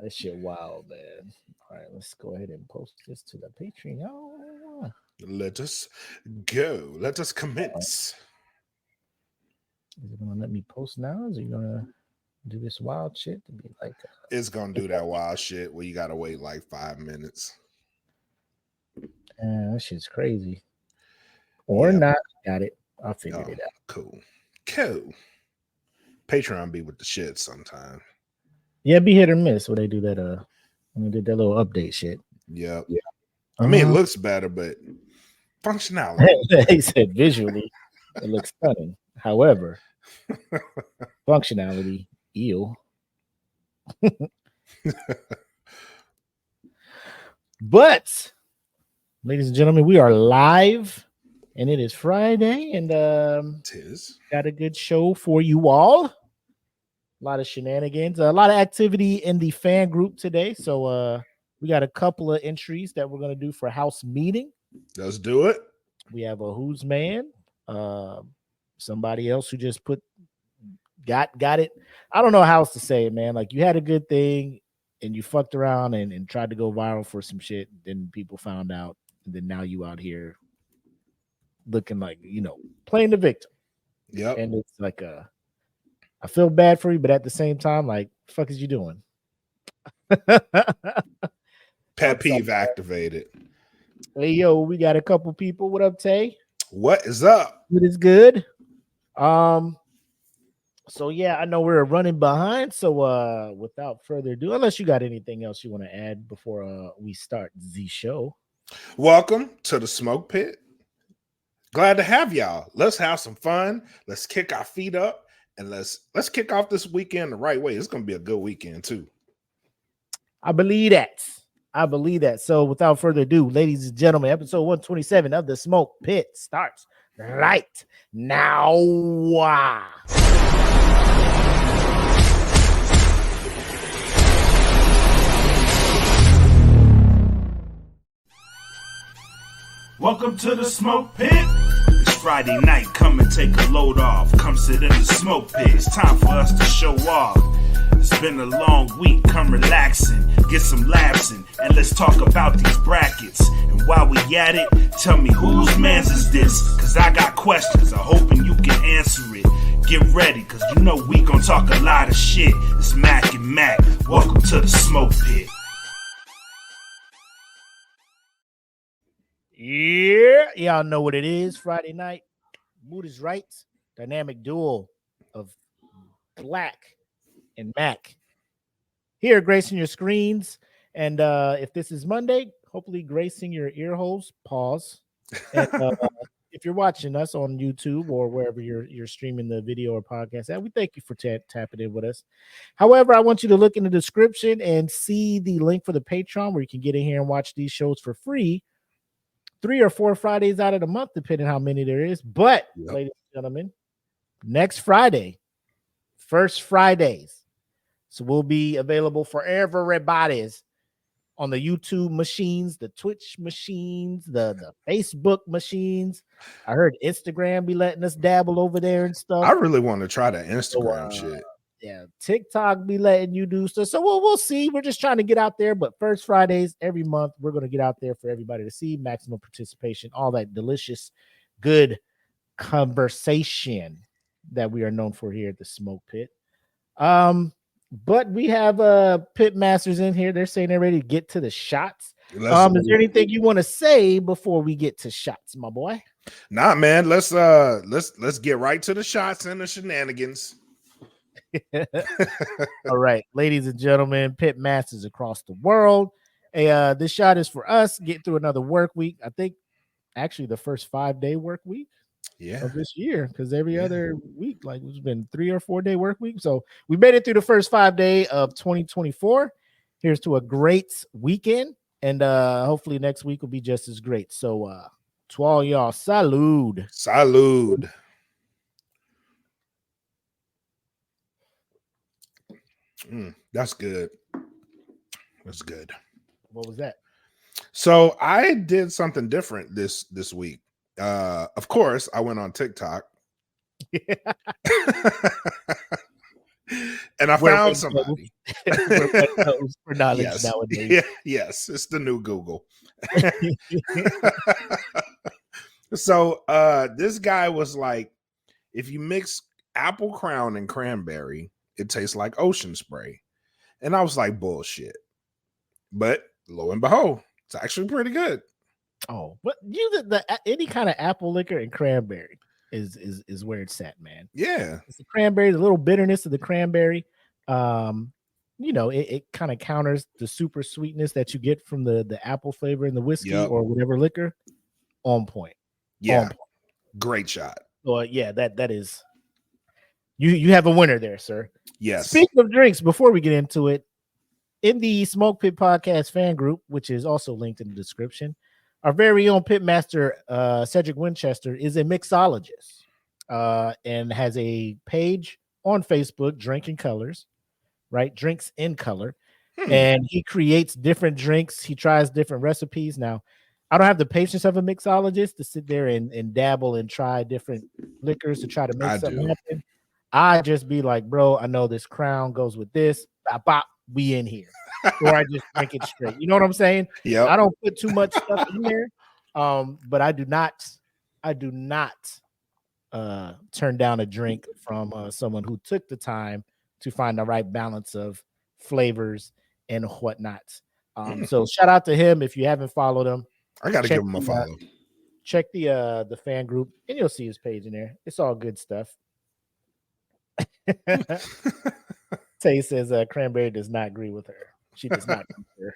This shit wild, man. All right, let's go ahead and post this to the Patreon. Let us go. Let us commence. Is it gonna let me post now? Is it gonna do this wild shit to be like? It's gonna do that wild shit where you gotta wait like 5 minutes. That shit's crazy. Or not. Got it. I figured it out. Cool. Patreon be with the shit sometimes. Yeah, be hit or miss when they do that. When they did that little update shit. Yep. Yeah. I mean, it looks better, but functionality. He said visually, it looks stunning. However, functionality, ew. But, ladies and gentlemen, we are live, and it is Friday, and got a good show for you all. A lot of shenanigans, a lot of activity in the fan group today. So we got a couple of entries that we're going to do for house meeting. Let's do it. We have a Who's Man, somebody else who just got it. I don't know how else to say it, man. Like, you had a good thing and you fucked around and tried to go viral for some shit. Then people found out, and then now you out here looking like, playing the victim. Yep. And it's like I feel bad for you, but at the same time, like, the fuck is you doing? Pet peeve activated. Hey, yo, we got a couple people. What up, Tay? What is up? What is good? So yeah, I know we're running behind. So without further ado, unless you got anything else you want to add before we start the show. Welcome to the Smoke Pit. Glad to have y'all. Let's have some fun. Let's kick our feet up. And let's kick off this weekend the right way. It's going to be a good weekend, too. I believe that. So without further ado, ladies and gentlemen, episode 127 of the Smoke Pit starts right now. Welcome to the Smoke Pit. It's Friday night, come and take a load off. Come sit in the smoke pit, it's time for us to show off. It's been a long week, come relaxing, get some laughs in, and let's talk about these brackets. And while we at it, tell me whose man's is this? Cause I got questions, I'm hoping you can answer it. Get ready, cause we gon' talk a lot of shit. It's Mac and Mac, welcome to the Smoke Pit. Yeah, y'all know what it is. Friday night, mood is right. Dynamic duo of Black and Mac here, gracing your screens. And if this is Monday, hopefully gracing your ear holes. Pause. And if you're watching us on YouTube or wherever you're streaming the video or podcast at, we thank you for tapping in with us. However, I want you to look in the description and see the link for the Patreon where you can get in here and watch these shows for free. 3 or 4 Fridays out of the month, depending how many there is. But, ladies and gentlemen, next Friday, first Fridays, so we'll be available for everybody's on the YouTube machines, the Twitch machines, the Facebook machines. I heard Instagram be letting us dabble over there and stuff. I really want to try that Instagram shit. Yeah, TikTok be letting you do stuff. So we'll see. We're just trying to get out there. But first Fridays every month, we're going to get out there for everybody to see. Maximum participation, all that delicious, good conversation that we are known for here at the Smoke Pit. But we have Pitmasters in here. They're saying they're ready to get to the shots. Is there anything you want to say before we get to shots, my boy? Nah, man. Let's get right to the shots and the shenanigans. All right, ladies and gentlemen, Pitmasters across the world. Hey, this shot is for us. Get through another work week. I think actually the first 5-day work week of this year, because every other week, like, it's been 3 or 4 day work week. So we made it through the first 5 day of 2024. Here's to a great weekend, and hopefully next week will be just as great. So to all y'all, salud. That's good. That's good. What was that? So I did something different this week. Of course, I went on TikTok. And I Where found one somebody. goes- where one goes for knowledge Yes. nowadays. Yeah, yes, it's the new Google. So this guy was like, if you mix apple crown and cranberry, it tastes like ocean spray. And I was like, bullshit. But lo and behold, it's actually pretty good. Oh, but any kind of apple liquor and cranberry is where it's at, man. Yeah. It's the cranberry, the little bitterness of the cranberry. It kind of counters the super sweetness that you get from the apple flavor in the whiskey Yep. or whatever liquor. On point. Yeah. On point. Great shot. Well, yeah, that is you have a winner there, sir. Yes. Speaking of drinks, before we get into it, in the Smoke Pit Podcast fan group, which is also linked in the description, our very own pitmaster Cedric Winchester is a mixologist and has a page on Facebook, Drinking Colors, right? Drinks in Color. And he creates different drinks. He tries different recipes. Now, I don't have the patience of a mixologist to sit there and dabble and try different liquors to try to make something happen. I just be like, bro, I know this Crown goes with this. Bop, bop, we in here. Or I just drink it straight. You know what I'm saying? Yeah. I don't put too much stuff in there. But I do not turn down a drink from someone who took the time to find the right balance of flavors and whatnot. So shout out to him. If you haven't followed him, I gotta give him a follow. Check the fan group and you'll see his page in there. It's all good stuff. Tay says cranberry does not agree with her. She does not agree with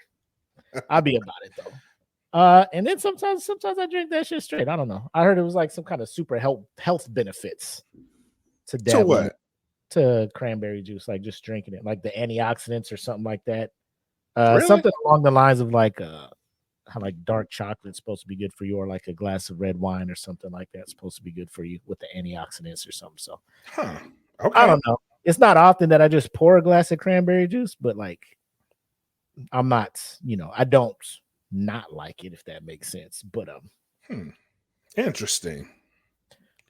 her. I'll be about it though. And then sometimes I drink that shit straight. I don't know. I heard it was like some kind of super health benefits to what? To cranberry juice, like just drinking it, like the antioxidants or something like that. Really? Something along the lines of like how like dark chocolate is supposed to be good for you, or like a glass of red wine or something like that's supposed to be good for you with the antioxidants or something. So Okay. I don't know. It's not often that I just pour a glass of cranberry juice, but like I'm not, I don't not like it, if that makes sense. But Interesting.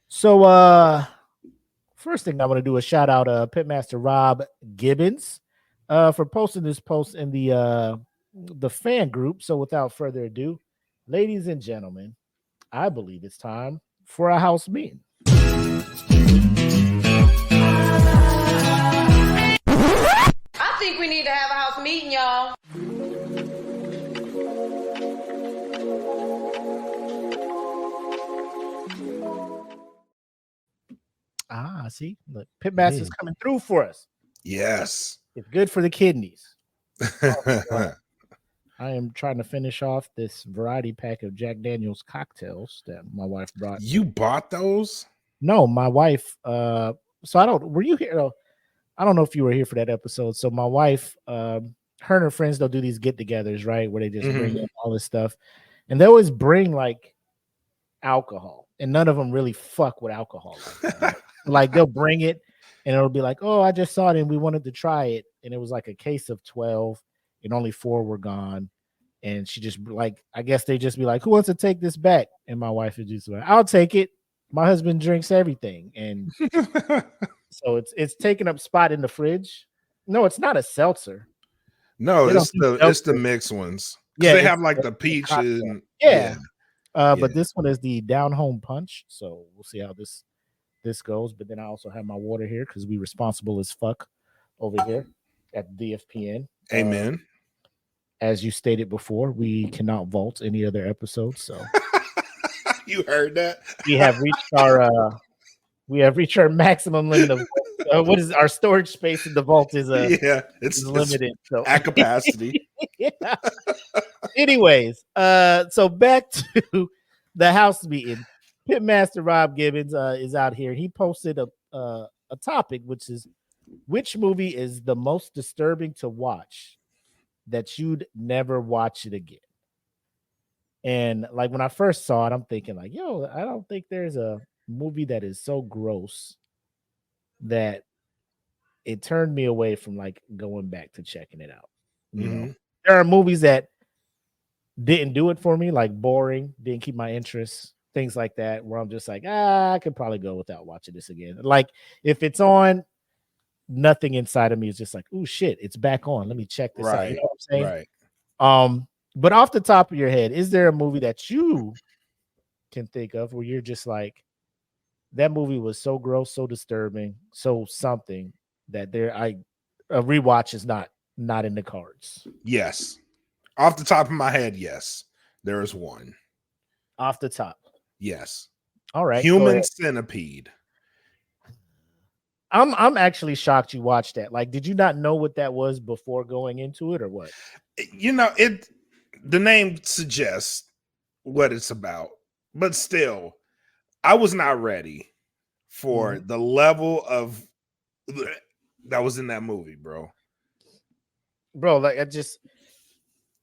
So first thing I want to do is shout out Pitmaster Rob Gibbons for posting this post in the fan group. So without further ado, ladies and gentlemen, I believe it's time for a house meeting. I think we need to have a house meeting, y'all. See, look, Pitmaster's coming through for us. Yes. It's good for the kidneys. I am trying to finish off this variety pack of Jack Daniel's cocktails that my wife brought. You bought those? No, my wife. Were you here? I don't know if you were here for that episode. So my wife, her and her friends, they'll do these get-togethers, right, where they just bring in all this stuff, and they always bring like alcohol, and none of them really fuck with alcohol. Like they'll bring it, and it'll be like, "Oh, I just saw it, and we wanted to try it," and it was like a case of 12, and only 4 were gone. And she just like, I guess they just be like, "Who wants to take this back?" And my wife would just like, "I'll take it." My husband drinks everything, and so it's taking up spot in the fridge. No, it's not a seltzer. No, it's the mixed ones. Yeah, they have like the peach and but this one is the down home punch. So we'll see how this goes. But then I also have my water here because we responsible as fuck over here at DFPN. Amen. As you stated before, we cannot vault any other episodes. So you heard that? We have reached our maximum limit of what is our storage space in the vault is it's limited. So at capacity. Yeah. Anyways, so back to the house meeting. Pitmaster Rob Gibbons is out here. He posted a topic, which is which movie is the most disturbing to watch that you'd never watch it again. And like when I first saw it, I'm thinking like, yo, I don't think there's a movie that is so gross that it turned me away from like going back to checking it out. You know, there are movies that didn't do it for me, like boring, didn't keep my interest, things like that, where I'm just like, I could probably go without watching this again. Like if it's on nothing inside of me is just like, oh shit, it's back on. Let me check this out. You know what I'm saying? Right. But off the top of your head, is there a movie that you can think of where you're just like, that movie was so gross, so disturbing, so something that a rewatch is not in the cards? Yes. Off the top of my head, yes. There is one. Off the top. Yes. All right. Human Centipede. I'm actually shocked you watched that. Like, did you not know what that was before going into it, or what? You know, the name suggests what it's about, but still, I was not ready for the level of that was in that movie, bro. Like,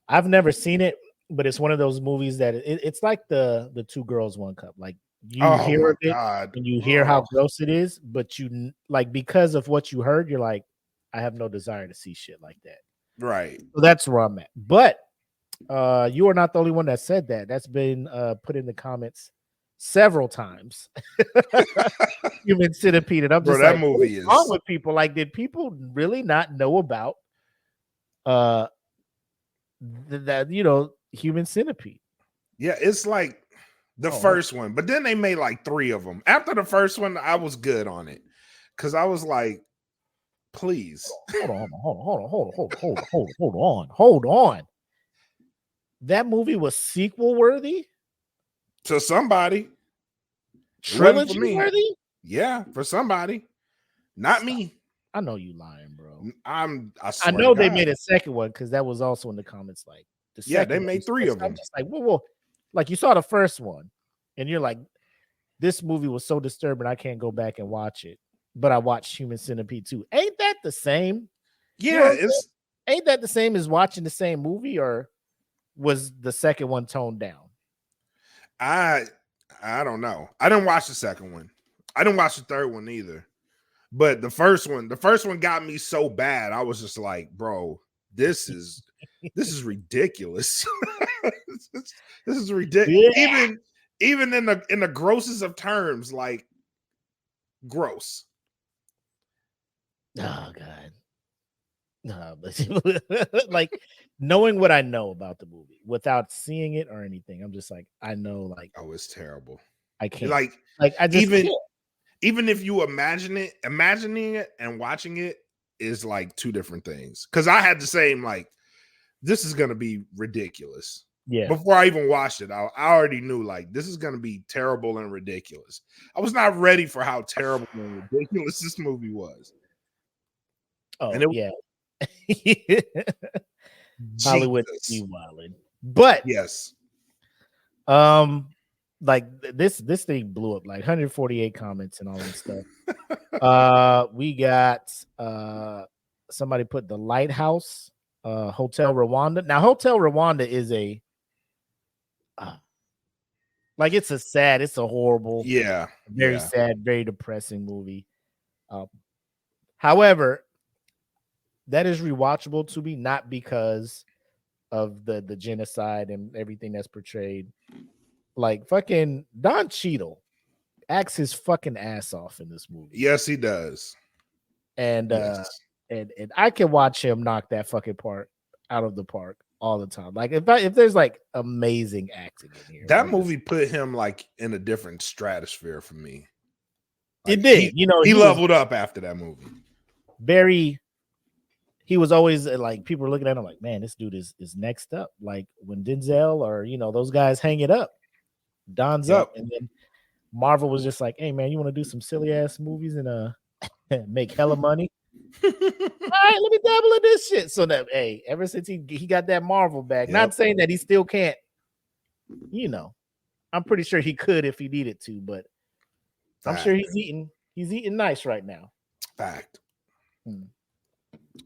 I've never seen it, but it's one of those movies that it's like the Two Girls One Cup. Like, you hear of it and you hear how gross it is, but you like, because of what you heard, you're like, I have no desire to see shit like that. Right. So that's where I'm at. But you are not the only one that said that. That's been put in the comments several times. Human Centipede. And I'm just that like, movie what's wrong with people? Like, did people really not know about that, you know, Human Centipede? Yeah, it's like the first one, but then they made like 3 of them. After the first one, I was good on it because I was like, please. Hold on. That movie was sequel worthy To somebody. Trilogy worthy? Yeah, for somebody. Not me. I know you lying, bro. I know they made a second one because that was also in the comments. Like, they made 3 of them. I'm just like, whoa. Like, you saw the first one, and you're like, this movie was so disturbing, I can't go back and watch it. But I watched Human Centipede 2. Ain't that the same? Yeah, ain't that the same as watching the same movie, or was the second one toned down? I don't know. I didn't watch the second one. I didn't watch the third one either. But the first one got me so bad. I was just like, bro, this is ridiculous. This is ridiculous. Yeah. Even in the grossest of terms, like, gross. Oh God. No, but like, knowing what I know about the movie without seeing it or anything, I'm just like, I know, like, oh, it's terrible. I can't. Like I just even if you imagining it and watching it is like 2 different things. Because I had the same, like, this is gonna be ridiculous. Yeah. Before I even watched it, I already knew, like, this is gonna be terrible and ridiculous. I was not ready for how terrible and ridiculous this movie was. Oh, and yeah. Hollywood is wilding. But yes, like, this thing blew up, like 148 comments and all that stuff. We got somebody put The Lighthouse, Hotel Rwanda. Now, Hotel Rwanda is a like, it's a horrible, very sad, very depressing movie. However, that is rewatchable to me, not because of the genocide and everything that's portrayed. Like, fucking Don Cheadle acts his fucking ass off in this movie. Yes, he does. And and I can watch him knock that fucking part out of the park all the time. Like, if there's like amazing acting in here, that movie put him like in a different stratosphere for me. Like, it did. He leveled up after that movie. He was always like, people were looking at him like, man, this dude is next up. Like, when Denzel or those guys hang it up, Don's up. And then Marvel was just like, hey man, you want to do some silly ass movies and make hella money? All right, let me dabble in this shit. So that, hey, ever since he got that Marvel bag, not saying that he still can't, I'm pretty sure he could if he needed to, but I'm sure he's eating nice right now. Fact.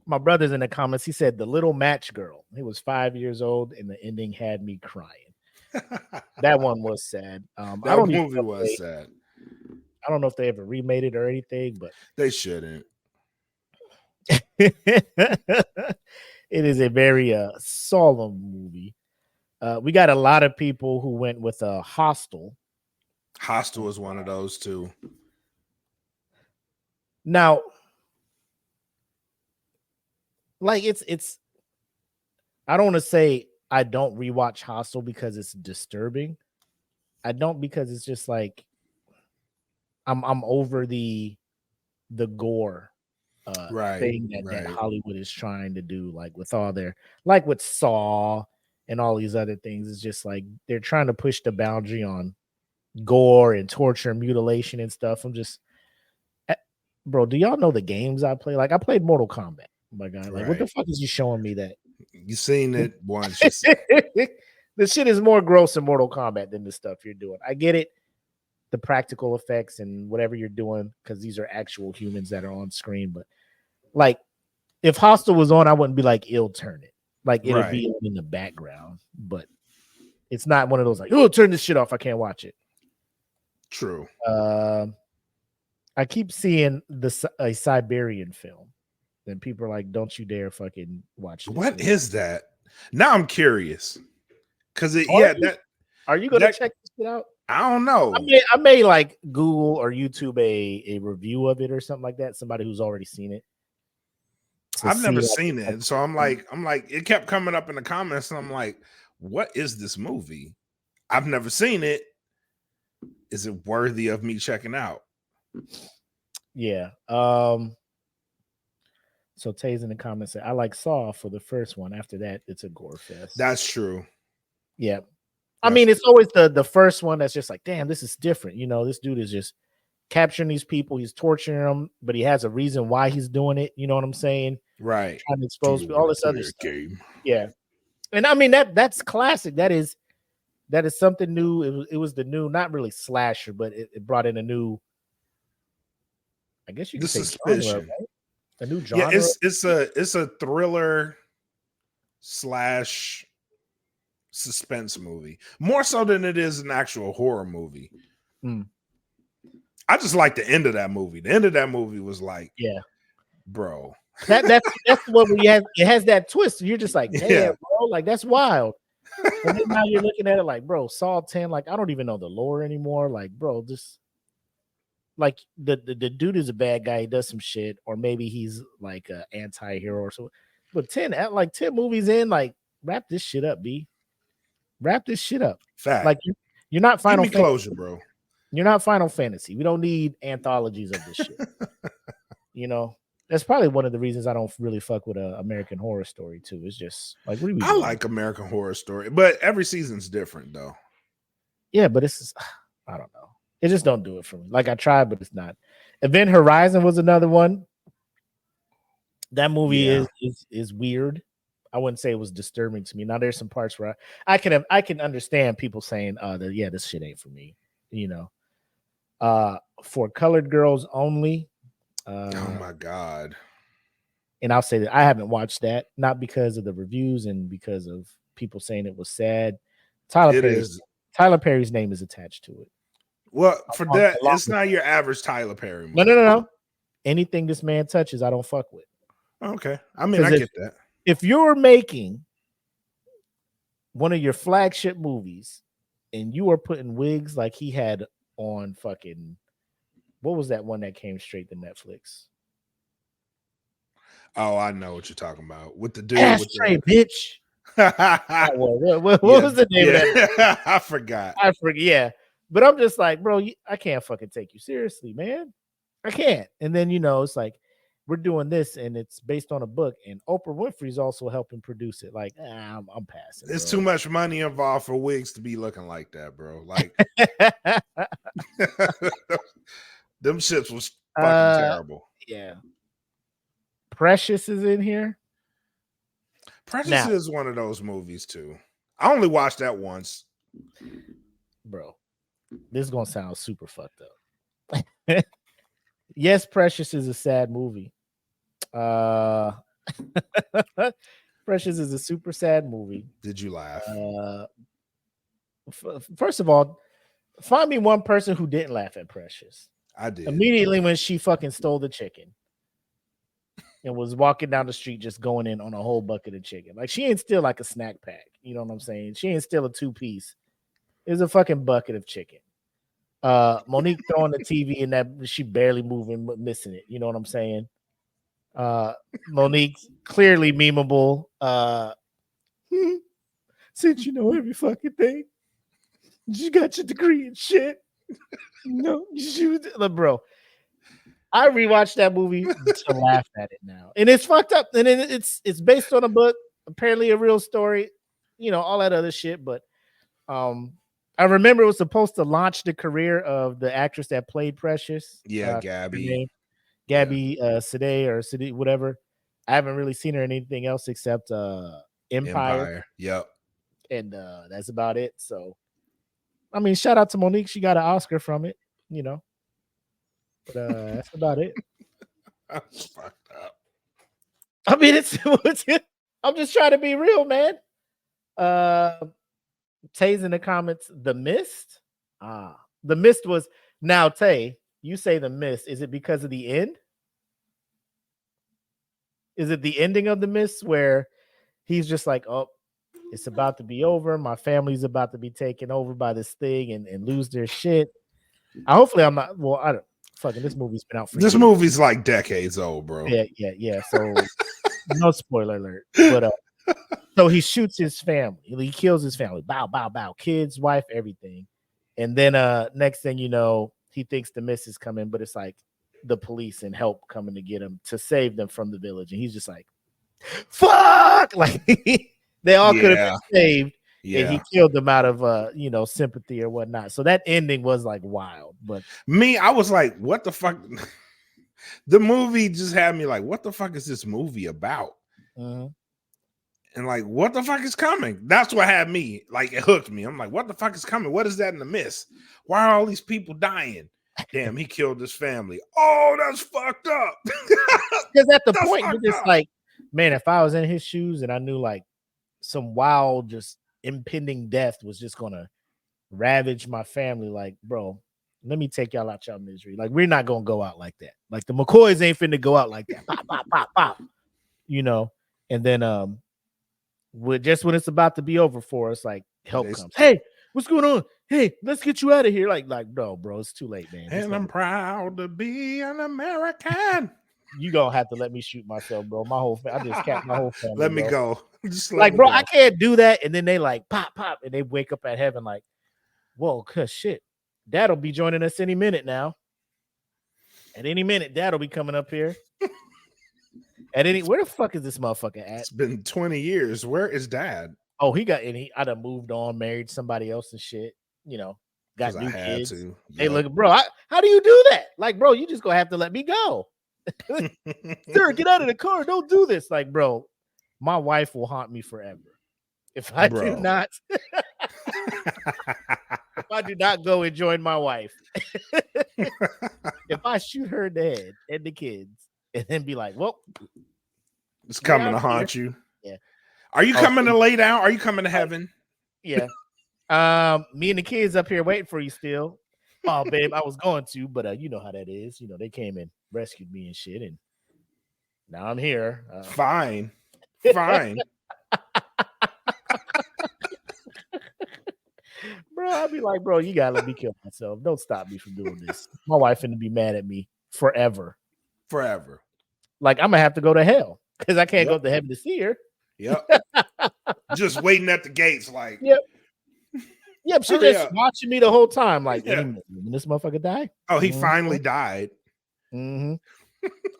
My brother's in the comments. He said The Little Match Girl. He was 5 years old, and the ending had me crying. That one was sad. That movie was sad. I don't know if they ever remade it or anything, but they shouldn't. It is a very solemn movie. We got a lot of people who went with Hostel. Hostel is one of those too. Now, like it's. I don't want to say I don't rewatch Hostel because it's disturbing. I don't because it's just like I'm over the gore thing that Hollywood is trying to do, like with all their like with Saw and all these other things. It's just like they're trying to push the boundary on gore and torture and mutilation and stuff. I'm just bro, do y'all know the games I play? Like I played Mortal Kombat. Oh my God, like what the fuck is you showing me that? You seen it once. The shit is more gross in Mortal Kombat than the stuff you're doing. I get it, the practical effects and whatever you're doing, because these are actual humans that are on screen. But like, if Hostel was on, I wouldn't be like, "Ill turn it." Like it'll be in the background, but it's not one of those like, "Oh, turn this shit off. I can't watch it." True. I keep seeing a Siberian film. Then people are like, "Don't you dare fucking watch this." What is that? Now I'm curious. Cause are you gonna check this shit out? I don't know. I may like Google or YouTube a review of it or something like that. Somebody who's already seen it. I've never seen it. So I'm like, it kept coming up in the comments, and I'm like, what is this movie? I've never seen it. Is it worthy of me checking out? Yeah. So Tay's in the comments said, I like Saw for the first one. After that, it's a gore fest. That's true. Yeah. I mean, it's always the first one that's just like, damn, this is different. You know, this dude is just capturing these people. He's torturing them, but he has a reason why he's doing it. You know what I'm saying? Right. Trying to expose all this other stuff. Yeah. And I mean, that's classic. That is something new. It was the new, not really slasher, but it brought in a new, I guess you could say suspicion. genre, right? A new genre. Yeah, it's a thriller / suspense movie, more so than it is an actual horror movie. I just like the end of that movie. The end of that movie was like, yeah, bro. That's what we have. It has that twist. You're just like, damn, bro, like that's wild. And then now you're looking at it like, bro, Saw 10, like I don't even know the lore anymore. Like, bro, just like the dude is a bad guy. He does some shit, or maybe he's like an anti-hero or so. But 10 movies in, like, wrap this shit up, B. Wrap this shit up. Fact. Like you're not Final Fantasy. Closure, bro. You're not Final Fantasy. We don't need anthologies of this shit. You know, that's probably one of the reasons I don't really fuck with American Horror Story too. It's just like, what do we? I like American Horror Story, but every season's different though. Yeah, but it's I don't know. It just don't do it for me. Like I tried, but it's not. Event Horizon was another one. That movie is weird. I wouldn't say it was disturbing to me. Now there's some parts where I can understand people saying, this shit ain't for me, you know. For Colored Girls Only. Oh my God. And I'll say that I haven't watched that, not because of the reviews and because of people saying it was sad. Tyler Perry's name is attached to it. Well, for that, it's not your average Tyler Perry movie. No. Anything this man touches, I don't fuck with. Okay. I mean, I get that. If you're making one of your flagship movies and you are putting wigs like he had on fucking, what was that one that came straight to Netflix? Oh, I know what you're talking about. With the dude. Ashtray, bitch. What was the name of that? I forgot. Yeah. But I'm just like, bro, I can't fucking take you seriously, man. I can't. And then, you know, it's like, we're doing this and it's based on a book, and Oprah Winfrey's also helping produce it. Like, I'm passing. There's too much money involved for wigs to be looking like that, bro. Like, them shits was fucking terrible. Yeah. Precious is in here. Precious is one of those movies too. I only watched that once. Bro, this is gonna sound super fucked up. Yes, Precious is a sad movie. Precious is a super sad movie. Did you laugh? First of all, find me one person who didn't laugh at Precious. I did. Immediately when she fucking stole the chicken and was walking down the street just going in on a whole bucket of chicken. Like, she ain't still like a snack pack. You know what I'm saying? She ain't still a 2-piece. It's a fucking bucket of chicken. Monique throwing the TV and that she barely moving, but missing it. You know what I'm saying? Monique, clearly memeable. Since you know every fucking thing, you got your degree and shit. No, bro. I rewatched that movie to laugh at it now, and it's fucked up. And it's based on a book, apparently a real story, all that other shit. But I remember it was supposed to launch the career of the actress that played Precious. Yeah, Gabby Yeah. Sade or Sade, whatever. I haven't really seen her in anything else except Empire. Yep. And that's about it. So, I mean, shout out to Monique. She got an Oscar from it, But that's about it. That's fucked up. I mean, I'm just trying to be real, man. Tay's in the comments. The Mist. The Mist was now. Tay, you say The Mist. Is it because of the end? Is it the ending of The Mist where he's just like, oh, it's about to be over. My family's about to be taken over by this thing and lose their shit. Hopefully, I'm not. Well, I don't. Fucking this movie's been out for this years. Movie's like decades old, bro. Yeah. So no spoiler alert. But so he shoots his family. He kills his family. Bow. Kids, wife, everything. And then next thing you know, he thinks the Mist is coming, but it's like the police and help coming to get him to save them from the village. And he's just like, fuck! Like they all could have been saved. Yeah. And he killed them out of sympathy or whatnot. So that ending was like wild. But I was like, what the fuck? The movie just had me like, what the fuck is this movie about? And like, what the fuck is coming? That's what had me like, it hooked me. I'm like, what the fuck is coming? What is that in the Mist? Why are all these people dying? Damn, he killed his family. Oh, that's fucked up. Because at the point, you're just like, man, if I was in his shoes and I knew like some wild, just impending death was just gonna ravage my family, like, bro, let me take y'all out y'all misery. Like, we're not gonna go out like that. Like the McCoys ain't finna go out like that. Pop. And then when it's about to be over for us, like help comes. Hey, what's going on? Hey, let's get you out of here. Like, no, bro, it's too late, man. And I'm proud to be an American. You gonna have to let me shoot myself, bro. I just capped my whole family. Let me go. Just like, bro, I can't do that. And then they like pop, and they wake up at heaven like, whoa, cause shit, Dad'll be joining us any minute now. At any minute, Dad'll be coming up here. Where the fuck is this motherfucker at? It's been 20 years. Where is Dad? Oh, I'd have moved on, married somebody else and shit. Got new kids. Yep. Hey, look, bro, how do you do that? Like, bro, you just gonna have to let me go. Sir, get out of the car. Don't do this. Like, bro, my wife will haunt me forever. If I do not, if I do not go and join my wife, if I shoot her in the head and the kids, and then be like, well, it's coming to haunt you. Yeah. Are you coming to lay down? Are you coming to heaven? Yeah. Me and the kids up here waiting for you still. Oh, babe, I was going to, but you know how that is. They came and rescued me and shit, and now I'm here. Fine. Bro, I'll be like, bro, you gotta let me kill myself. Don't stop me from doing this. My wife finna be mad at me forever. Like, I'm gonna have to go to hell because I can't go to heaven to see her. Yep. Just waiting at the gates, like. Yep. She just watching me the whole time, like, when this motherfucker die. Oh, he finally died. Mm-hmm.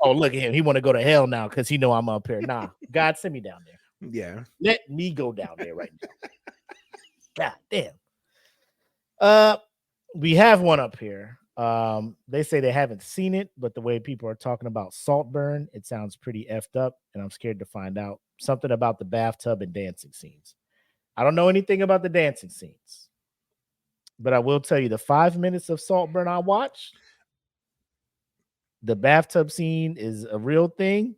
Oh, look at him. He want to go to hell now because he know I'm up here. Nah, God, send me down there. Yeah. Let me go down there right now. God damn. We have one up here. They say they haven't seen it, but the way people are talking about Saltburn, it sounds pretty effed up, and I'm scared to find out something about the bathtub and dancing scenes. I don't know anything about the dancing scenes, but I will tell you the 5 minutes of Saltburn I watched, the bathtub scene is a real thing,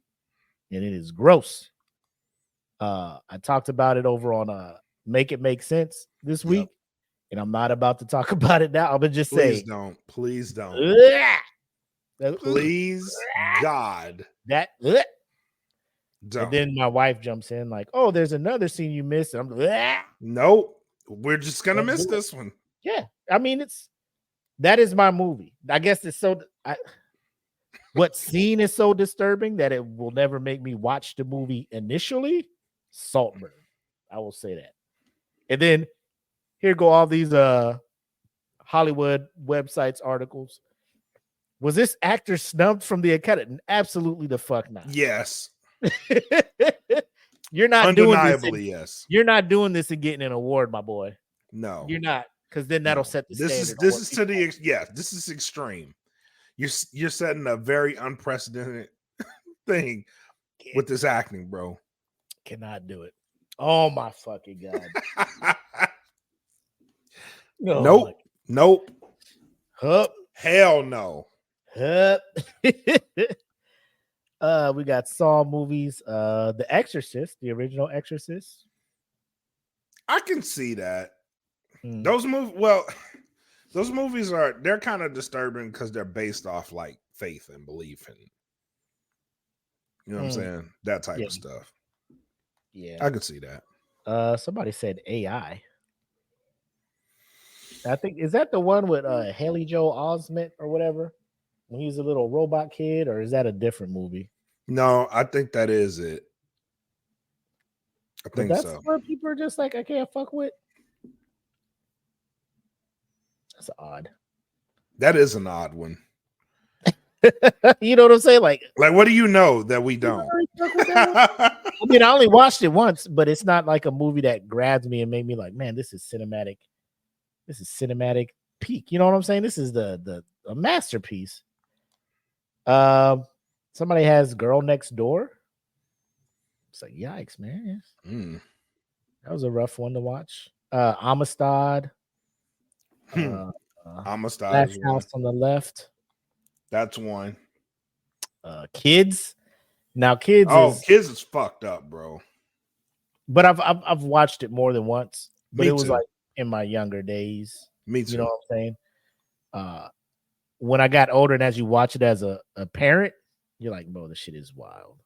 and it is gross. I talked about it over on Make It Make Sense this week. And I'm not about to talk about it now. I'm gonna just say, please don't. Ugh. Please, God. That. Ugh. And then my wife jumps in like, "Oh, there's another scene you missed." And I'm like, nope, we're just gonna miss this one. Yeah, I mean, that is my movie. I guess it's so. What scene is so disturbing that it will never make me watch the movie initially? Saltburn. I will say that. And then here go all these Hollywood websites articles. Was this actor snubbed from the Academy? Absolutely the fuck not. Yes. You're not doing this. Undeniably, yes. You're not doing this and getting an award, my boy. No. You're not, because then that'll set the standard. This is to the this is extreme. You're setting a very unprecedented thing with this acting, bro. Cannot do it. Oh my fucking god. No. Nope. Nope. Hup. Hell no. Hup. We got Saw movies. The Exorcist, the original Exorcist. I can see that. Mm. Those movies they're kind of disturbing because they're based off like faith and belief and you know what I'm saying? That type of stuff. Yeah. I could see that. Somebody said AI. I think is that the one with Haley Joel Osment or whatever when he was a little robot kid, or is that a different movie? No, I think that is it. I think that's so. where people are just like, I can't fuck with. That's odd. That is an odd one. You know what I'm saying? Like what do you know that we don't? I mean, I only watched it once, but it's not like a movie that grabs me and made me like, man, this is cinematic. This is cinematic peak. You know what I'm saying? This is a masterpiece. Somebody has Girl Next Door. It's like, yikes, man. That was a rough one to watch. Amistad. Amistad. Last House on the Left. That's one. Kids. Now, Kids. Kids is fucked up, bro. But I've watched it more than once. But it was too. like in my younger days. Me too. You know what I'm saying? When I got older and as you watch it as a parent, you're like, bro, this shit is wild.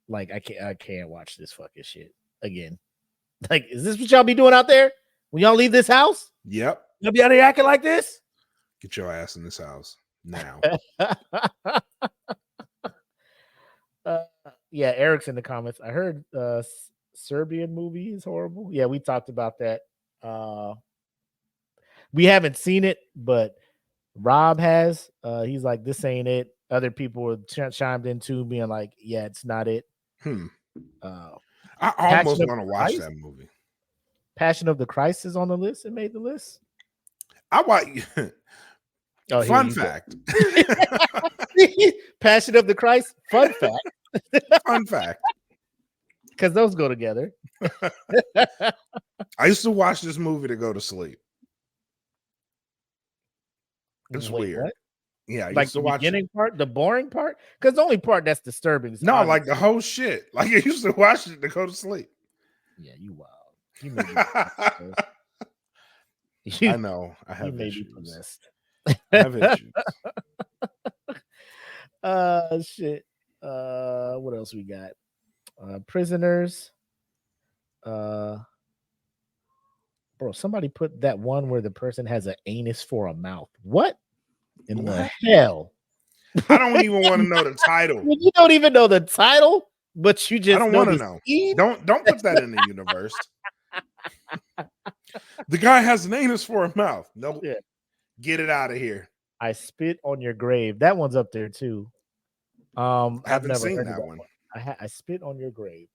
Like, I can't watch this fucking shit again. Like, is this what y'all be doing out there when y'all leave this house? Yep. Y'all be out here acting like this? Get your ass in this house now. Yeah, Eric's in the comments. I heard Serbian movie is horrible. Yeah, we talked about that. We haven't seen it, but Rob has. He's like, this ain't it. Other people were chimed in too, being like, yeah, it's not it. I almost want to watch that movie. Passion of the Christ is on the list. It made the list. I watch. Fun fact. Passion of the Christ. Fun fact. Fun fact. Because those go together. I used to watch this movie to go to sleep. It's weird. What? Yeah, I like used to the watch beginning part, the boring part, because the only part that's disturbing is no, like the whole shit. Like I used to watch it to go to sleep. Yeah, you wild. You may be I know. I have issues. Possessed. I have issues. Shit. What else we got? Prisoners. Bro, somebody put that one where the person has an anus for a mouth. What in the hell? I don't even want to know the title. You don't even know the title, but you just I don't want to know. Don't put that in the universe. The guy has an anus for a mouth. No, yeah. Get it out of here. I Spit on Your Grave. That one's up there too. I haven't I've never seen heard that one. I Spit on Your Grave.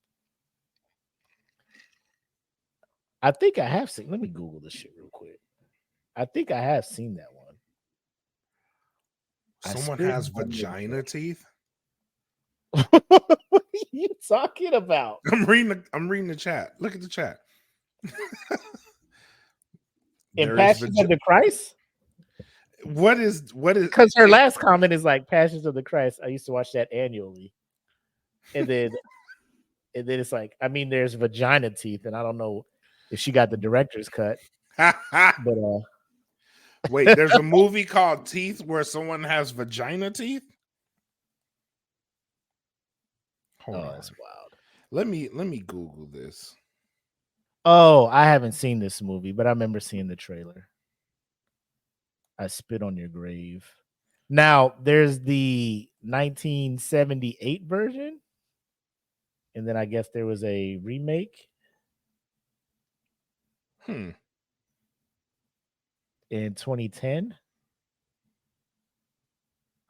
I think I have seen. Let me Google this shit real quick. I think I have seen that one. Someone has vagina teeth. What are you talking about? I'm reading the chat. Look at the chat. In Passions of the Christ? What is because her last comment is like Passions of the Christ. I used to watch that annually. And then it's like, I mean, there's vagina teeth, and I don't know if she got the director's cut. But wait, there's a movie called Teeth where someone has vagina teeth. Hold on. That's wild. Let me Google this. Oh, I haven't seen this movie, but I remember seeing the trailer. I Spit on Your Grave. Now there's the 1978 version, and then I guess there was a remake Hmm. in 2010.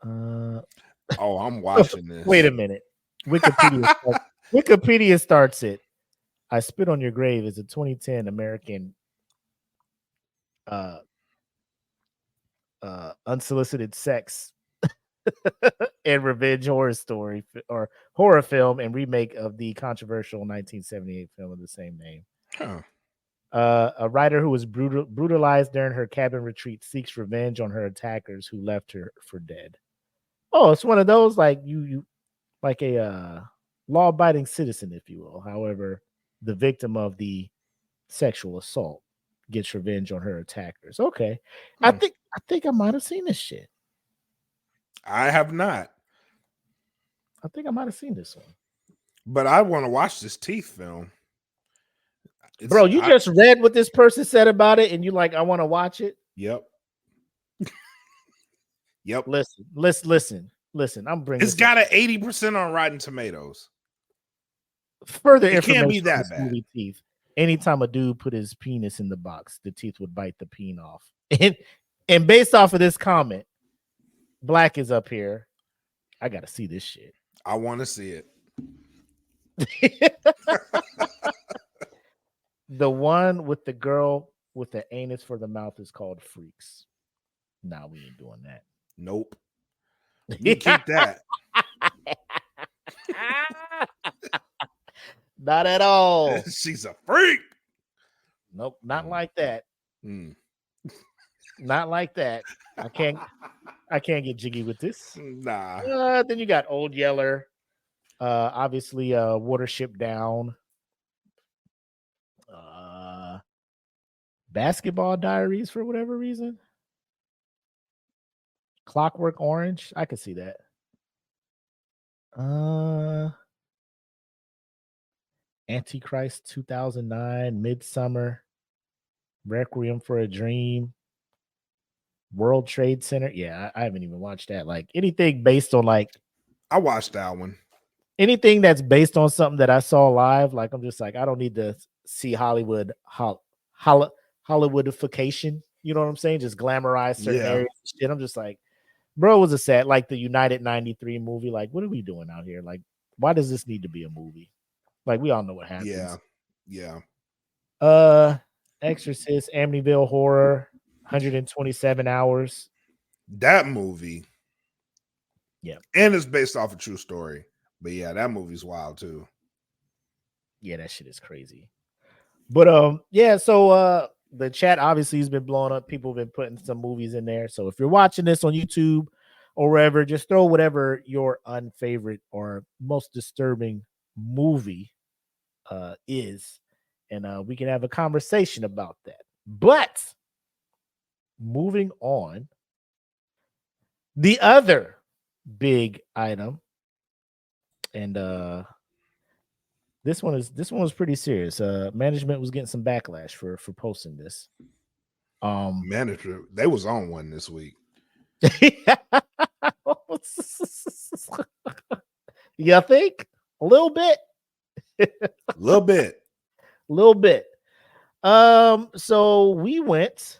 Oh, I'm watching this. Wait a minute. Wikipedia starts it. I Spit on Your Grave is a 2010 American unsolicited sex and revenge horror story or horror film and remake of the controversial 1978 film of the same name. Huh. A writer who was brutalized during her cabin retreat seeks revenge on her attackers who left her for dead. Oh, it's one of those like you like a law-abiding citizen, if you will. However, the victim of the sexual assault gets revenge on her attackers. Okay. I think I might have seen this shit. I have not. I think I might have seen this one. But I want to watch this teeth film. Bro, you just read what this person said about it and you like, I want to watch it. Yep. Yep. Listen. I'm bringing It's got an 80% on Rotten Tomatoes. Further It information can't be that on this bad. movie Teeth. Anytime a dude put his penis in the box, the teeth would bite the peen off. And based off of this comment, Black is up here. I gotta see this shit. I want to see it. The one with the girl with the anus for the mouth is called Freaks. Nah, we ain't doing that. Nope. You keep that. Not at all. She's a freak. Nope, not like that. Mm. Not like that. I can't get jiggy with this. Nah. Then you got Old Yeller. Obviously, Watership Down. Basketball Diaries for whatever reason. Clockwork Orange. I could see that. Antichrist 2009, Midsummer, Requiem for a Dream, World Trade Center. Yeah, I haven't even watched that. Like anything based on like I watched that one. Anything that's based on something that I saw live, like I'm just like, I don't need to see Hollywoodification. You know what I'm saying? Just glamorize certain areas and shit. I'm just like, bro, it was a sad, like the United 93 movie. Like, what are we doing out here? Like, why does this need to be a movie? Like, we all know what happens. Yeah. Exorcist, Amityville Horror, 127 Hours. That movie. Yeah. And it's based off a true story. But yeah, that movie's wild too. Yeah, that shit is crazy. But yeah, so the chat obviously has been blowing up. People have been putting some movies in there. So if you're watching this on YouTube or wherever, just throw whatever your unfavorite or most disturbing movie is, and we can have a conversation about that. But moving on, the other big item, and this one was pretty serious. Management was getting some backlash for posting this. Management, they was on one this week. You think? A little bit. Little bit. So we went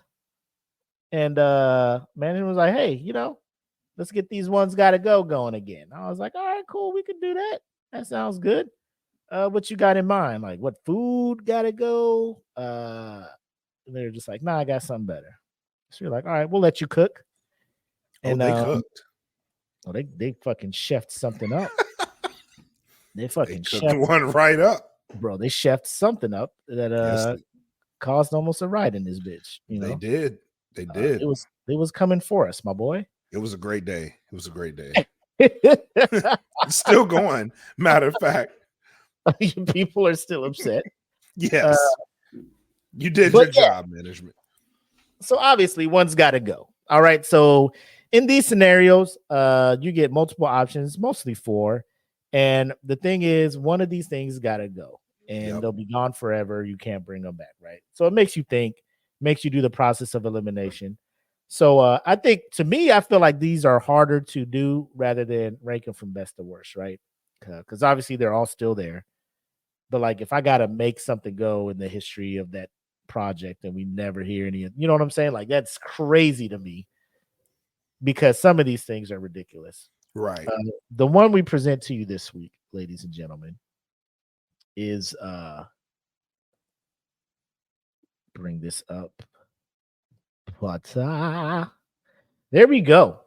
and management was like, hey, let's get these ones gotta go going again. I was like, all right, cool, we can do that. That sounds good. What you got in mind? Like what food gotta go? They're just like, nah, I got something better. So you're like, all right, we'll let you cook. And they cooked. Oh, they fucking chefed something up. They fucking chefed one right up. Bro, they chefed something up that caused almost a riot in this bitch. They did. They did. It was coming for us, my boy. It was a great day. It's still going. Matter of fact. People are still upset. Yes. You did your job, management. So obviously one's got to go. All right. So in these scenarios, you get multiple options, mostly 4. And the thing is, one of these things got to go and they'll be gone forever. You can't bring them back. Right. So it makes you think, makes you do the process of elimination. So I think to me, I feel like these are harder to do rather than ranking from best to worst, right? Because obviously they're all still there. But like if I gotta make something go in the history of that project and we never hear any, you know what I'm saying? Like that's crazy to me because some of these things are ridiculous. Right. The one we present to you this week, ladies and gentlemen, is bring this up. But there we go.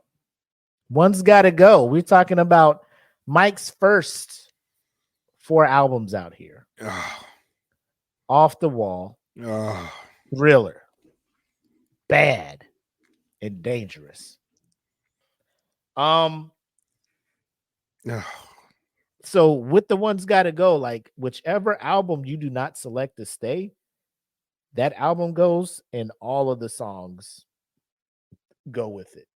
One's Gotta Go. We're talking about Mike's first 4 albums out here. Oh, Off the Wall, oh, Thriller, Bad, and Dangerous. oh. So with the One's Gotta Go, like whichever album you do not select to stay, that album goes and all of the songs go with it.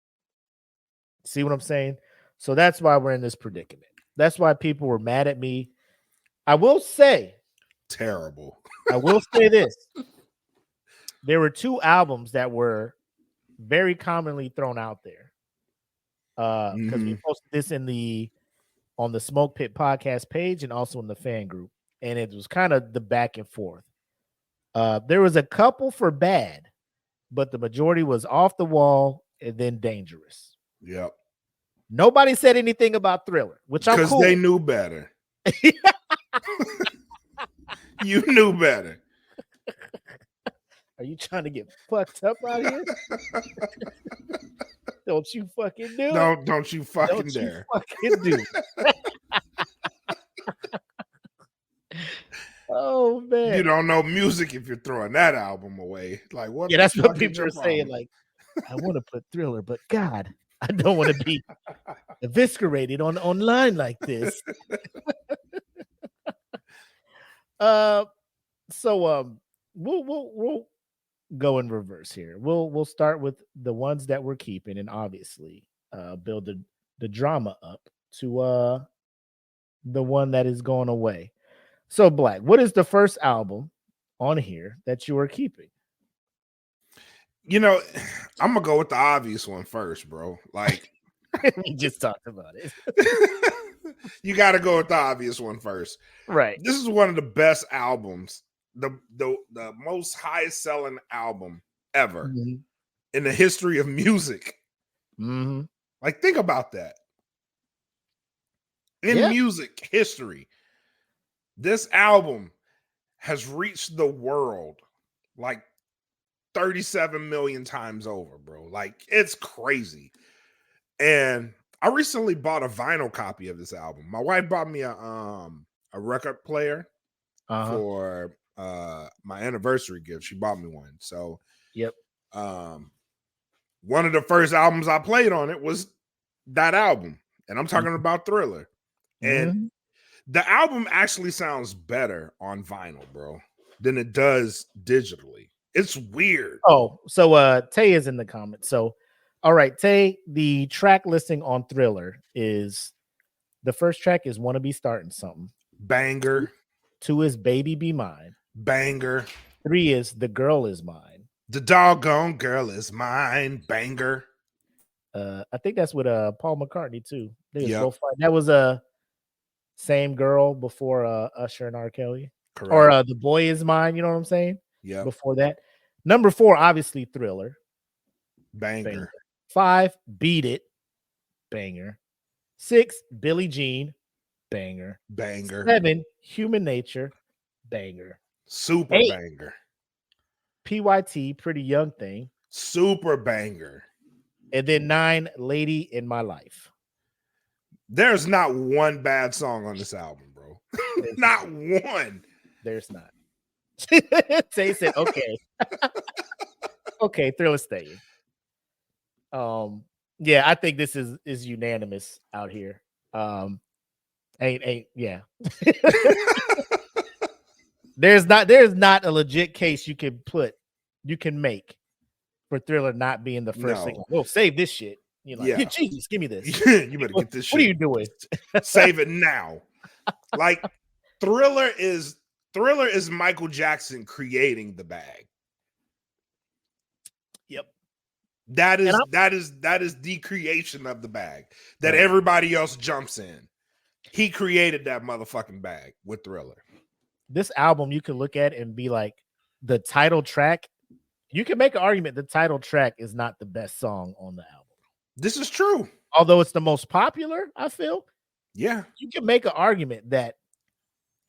See what I'm saying? So that's why we're in this predicament. That's why people were mad at me. I will say, Terrible. I will say this. There were 2 albums that were very commonly thrown out there. Because we posted this on the Smoke Pit podcast page and also in the fan group. And it was kind of the back and forth. There was a couple for Bad, but the majority was Off the Wall and then Dangerous. Yep. Nobody said anything about Thriller, which I'm cool. Because they knew better. You knew better. Are you trying to get fucked up out here? Don't you fucking do it. Don't you fucking Don't dare. You fucking do it. Oh man. You don't know music if you're throwing that album away. Like what? Yeah, that's what people are saying. Like, I want to put Thriller, but God, I don't want to be eviscerated online like this. So we'll go in reverse here. We'll start with the ones that we're keeping, and obviously build the drama up to the one that is going away. So Black, what is the first album on here that you are keeping? You know, I'm gonna go with the obvious one first, bro. Like we just talked about it. You got to go with the obvious one first. Right. This is one of the best albums, the most highest selling album ever in the history of music. Mm-hmm. Like, think about that. In music history, this album has reached the world like 37 million times over, bro. Like, it's crazy. And I recently bought a vinyl copy of this album. My wife bought me a record player for my anniversary gift. She bought me one. So, one of the first albums I played on it was that album. And I'm talking about Thriller. And the album actually sounds better on vinyl, bro, than it does digitally. It's weird. Oh, so Tay is in the comments. So, all right, Tay, the track listing on Thriller is the first track is Wanna Be Starting Something. Banger. 2 is Baby Be Mine. Banger. 3 is The Girl Is Mine. The doggone girl is mine. Banger. I think that's with Paul McCartney too. That was a Same Girl before Usher and R. Kelly. Correct. Or The Boy Is Mine, you know what I'm saying? Yeah. Before that. Number 4, obviously Thriller. Banger. 5, Beat It. Banger. 6, Billie Jean. Banger. Banger. 7, Human Nature. Banger. Super 8, banger. PYT, Pretty Young Thing. Super banger. And then 9, Lady in My Life. There's not one bad song on this album, bro. Not one. There's not. Tay said, okay. Okay, Thriller staying. Yeah, I think this is unanimous out here. Yeah. There's not a legit case you can make for Thriller not being the first thing. We'll save this shit. You're like, yeah, Jesus, give me this. You better get this shit. What are you doing? Save it now. Like, Thriller is Michael Jackson creating the bag. Yep. That is And that is the creation of the bag that everybody else jumps in. He created that motherfucking bag with Thriller. This album, you can look at it and be like, the title track. You can make an argument the title track is not the best song on the album. This is true. Although it's the most popular, I feel. Yeah. You can make an argument that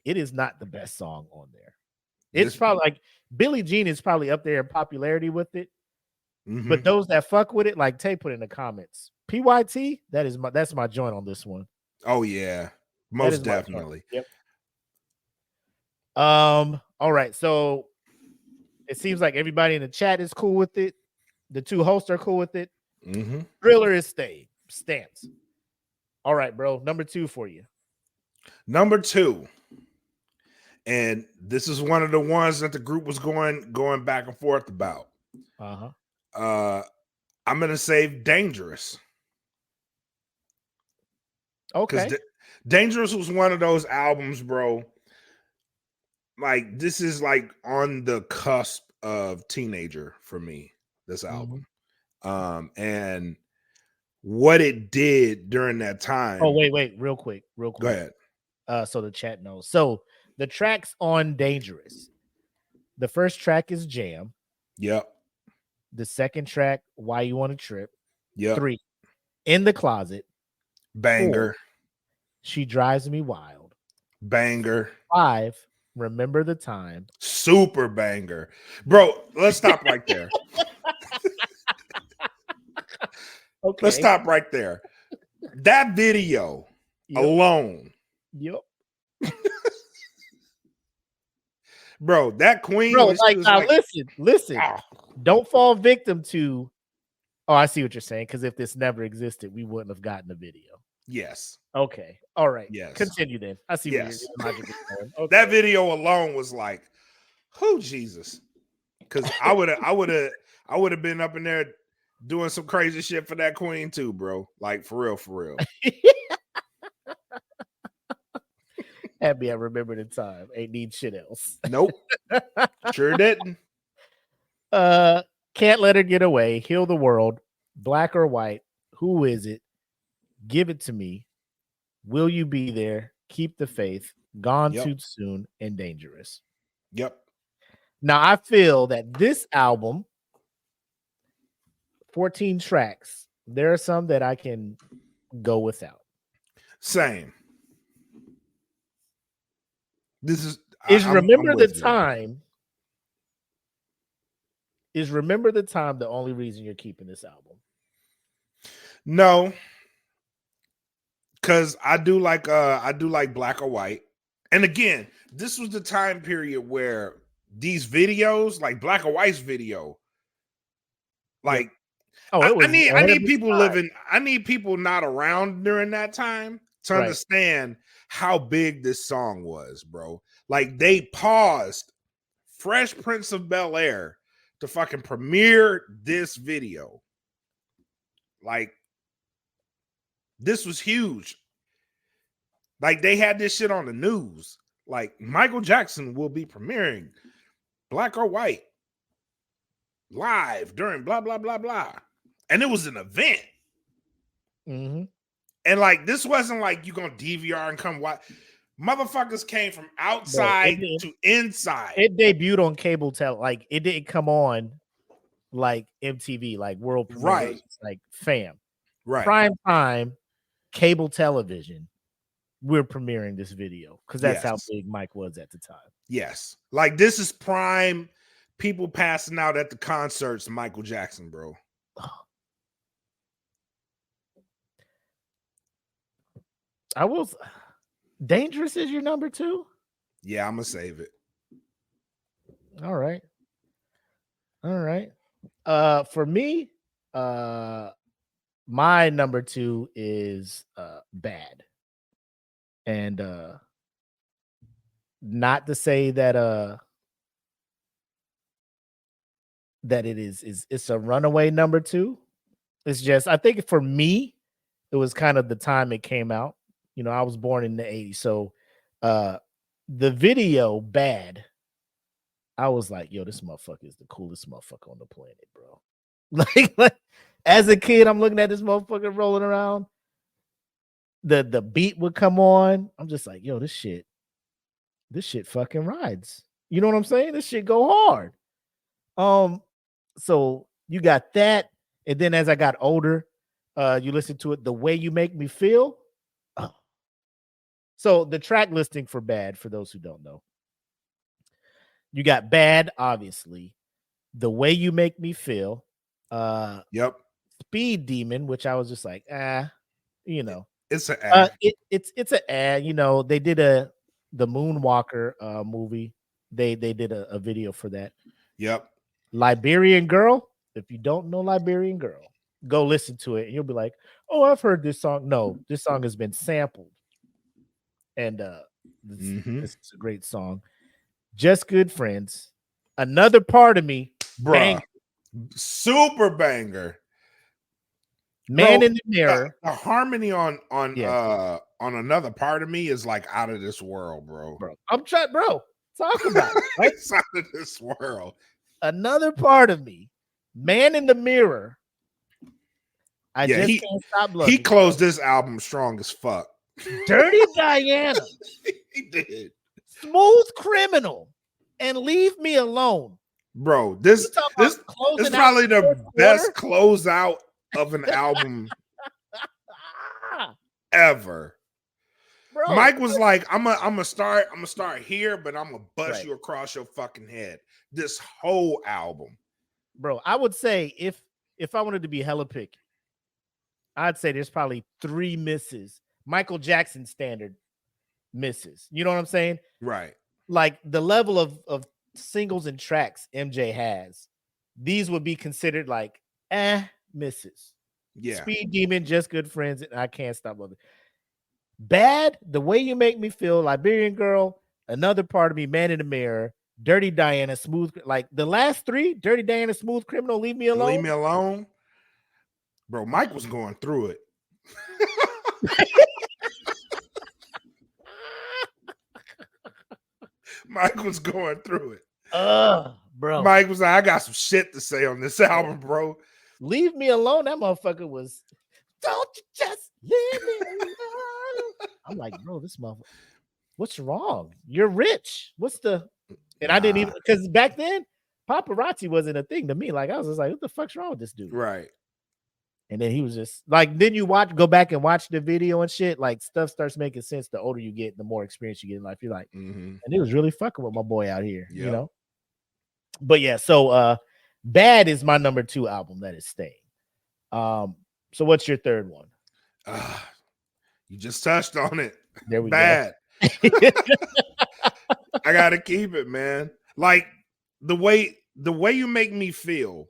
it is not the best song on there. It's probably like Billie Jean is probably up there in popularity with it. Mm-hmm. But those that fuck with it, like Tay put in the comments, PYT, that's my joint on this one. Oh yeah, most definitely. Yep. All right, so it seems like everybody in the chat is cool with it. The two hosts are cool with it. Mm-hmm. Thriller is stance. All right, bro. Number 2 for you. Number 2, and this is one of the ones that the group was going back and forth about. I'm gonna say Dangerous. Okay. Dangerous was one of those albums, bro. Like, this is like on the cusp of teenager for me, this album. And what it did during that time. Oh, wait, real quick. Go ahead. So the chat knows. So the tracks on Dangerous. The first track is Jam. Yep. The second track, Why You Want to Trip. Yep. 3, In the Closet. Banger. 4, She Drives Me Wild. Banger. 5, Remember the Time. Super banger. Bro, let's stop right there. Okay. Let's stop right there. That video alone. Yep. Bro, that queen. Bro, listen. Don't fall victim to. Oh, I see what you're saying. Because if this never existed, we wouldn't have gotten the video. Yes. Okay. All right. Yes. Continue then. I see where your logic is going. Okay. That video alone was like, who Jesus? Because I would have been up in there doing some crazy shit for that queen too, bro. Like, for real. Happy I remember the time. Ain't need shit else. Nope. Sure didn't. Can't Let Her Get Away. Heal the World. Black or White. Who Is It? Give It to Me. Will You Be There? Keep the Faith. Gone Too Soon. And Dangerous. Yep. Now I feel that this album, 14 tracks, there are some that I can go without. Same. This is Remember the Time. Is Remember the Time the only reason you're keeping this album? No. Cause I do like Black or White. And again, this was the time period where these videos, like Black or White's video, like I need people not around during that time to understand how big this song was, bro. Like, they paused Fresh Prince of Bel-Air to fucking premiere this video. Like, this was huge. Like, they had this shit on the news. Like, Michael Jackson will be premiering Black or White live during blah, blah, blah, blah. And it was an event. Mm-hmm. And like, this wasn't like you gonna DVR and come watch. Motherfuckers came from outside to inside. It debuted on cable like, it didn't come on like MTV, like world premieres, like fam. Right. Prime time, cable television. We're premiering this video because that's how big Mike was at the time. Yes. Like, this is prime people passing out at the concerts, Michael Jackson, bro. Dangerous is your number 2? Yeah, I'm gonna save it. All right. For me, my number 2 is Bad. And not to say that that it's a runaway number 2. It's just, I think for me, it was kind of the time it came out. You know, I was born in the 80s. So the video, Bad, I was like, yo, this motherfucker is the coolest motherfucker on the planet, bro. Like as a kid, I'm looking at this motherfucker rolling around. The beat would come on. I'm just like, yo, this shit fucking rides. You know what I'm saying? This shit go hard. So you got that, and then as I got older, you listen to it. The Way You Make Me Feel. Oh. So the track listing for Bad, for those who don't know, you got Bad, obviously. The Way You Make Me Feel. Yep. Speed Demon, which I was just like, you know. It's an ad. It's an ad. You know, they did the Moonwalker movie. They did a video for that. Yep. Liberian Girl. If you don't know Liberian Girl, go listen to it and you'll be like, oh, I've heard this song. No, this song has been sampled. And this is a great song. Just Good Friends. Another Part of Me. Bruh. Bang. Super banger. Man in the Mirror. The harmony on Another Part of Me is like out of this world, bro. I'm trying, bro. Talk about it. Right? It's out of this world. Another Part of Me. Man in the Mirror. I just can't stop loving. He closed this album strong as fuck. Dirty Diana. He did. Smooth Criminal. And Leave Me Alone. Bro, this is probably the best closeout of an album ever. Bro, Mike was like, I'm gonna start here, but I'm gonna bust you across your fucking head. This whole album. Bro, I would say if I wanted to be hella picky, I'd say there's probably 3 misses. Michael Jackson standard misses. You know what I'm saying? Right. Like the level of singles and tracks MJ has, these would be considered like misses. Yeah. Speed Demon, Just Good Friends, and I Can't Stop Loving. Bad, The Way You Make Me Feel, Liberian Girl, Another Part of Me, Man in the Mirror, Dirty Diana, Smooth. Like the last 3, Dirty Diana, Smooth Criminal, Leave Me Alone. Leave Me Alone. Bro, Mike was going through it. Mike was going through it. Bro. Mike was like, I got some shit to say on this album, bro. Leave Me Alone. That motherfucker was, don't you just leave me alone. I'm like, bro, this motherfucker, what's wrong? You're rich. What's the, and I didn't even, because back then, paparazzi wasn't a thing to me. Like, I was just like, what the fuck's wrong with this dude? Right. And then he was just like, then you go back and watch the video and shit. Like, stuff starts making sense the older you get, the more experience you get in life. You're like, and he was really fucking with my boy out here, you know? But yeah, so Bad is my number 2 album that is staying. So what's your third one? You just touched on it. There we Bad. I gotta keep it, man. Like the way You Make Me Feel,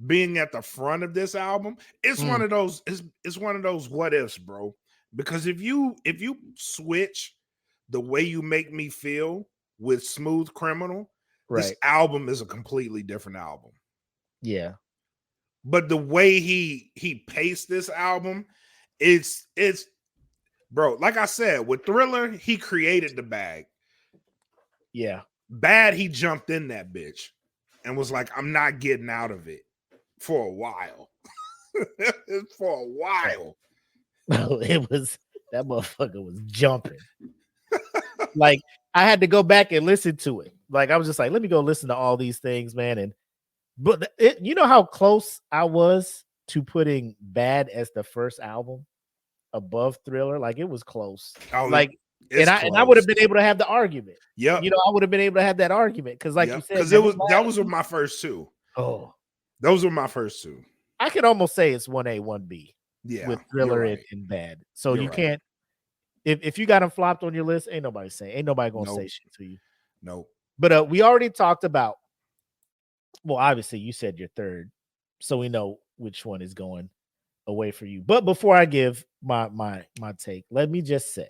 being at the front of this album, it's one of those. It's one of those what ifs, bro. Because if you switch The Way You Make Me Feel with Smooth Criminal, this album is a completely different album. Yeah. But the way he paced this album, it's bro, like I said, with Thriller, he created the bag. Yeah. Bad, he jumped in that bitch and was like, I'm not getting out of it for a while. For a while. It was, that motherfucker was jumping. Like, I had to go back and listen to it. Like, I was just like, let me go listen to all these things, man. But you know how close I was to putting Bad as the first album above Thriller? Like, it was close. Oh, like, and I would have been able to have the argument. Yeah, you know, I would have been able to have that argument because, like you said, because that was my first 2. Oh, those were my first 2. I could almost say it's 1A, 1B. Yeah, with Thriller and Bad. So you can't. If you got them flopped on your list, ain't nobody gonna say shit to you. Nope. But we already talked about. Well, obviously, you said your third, so we know which one is going away for you. But before I give my take, let me just say,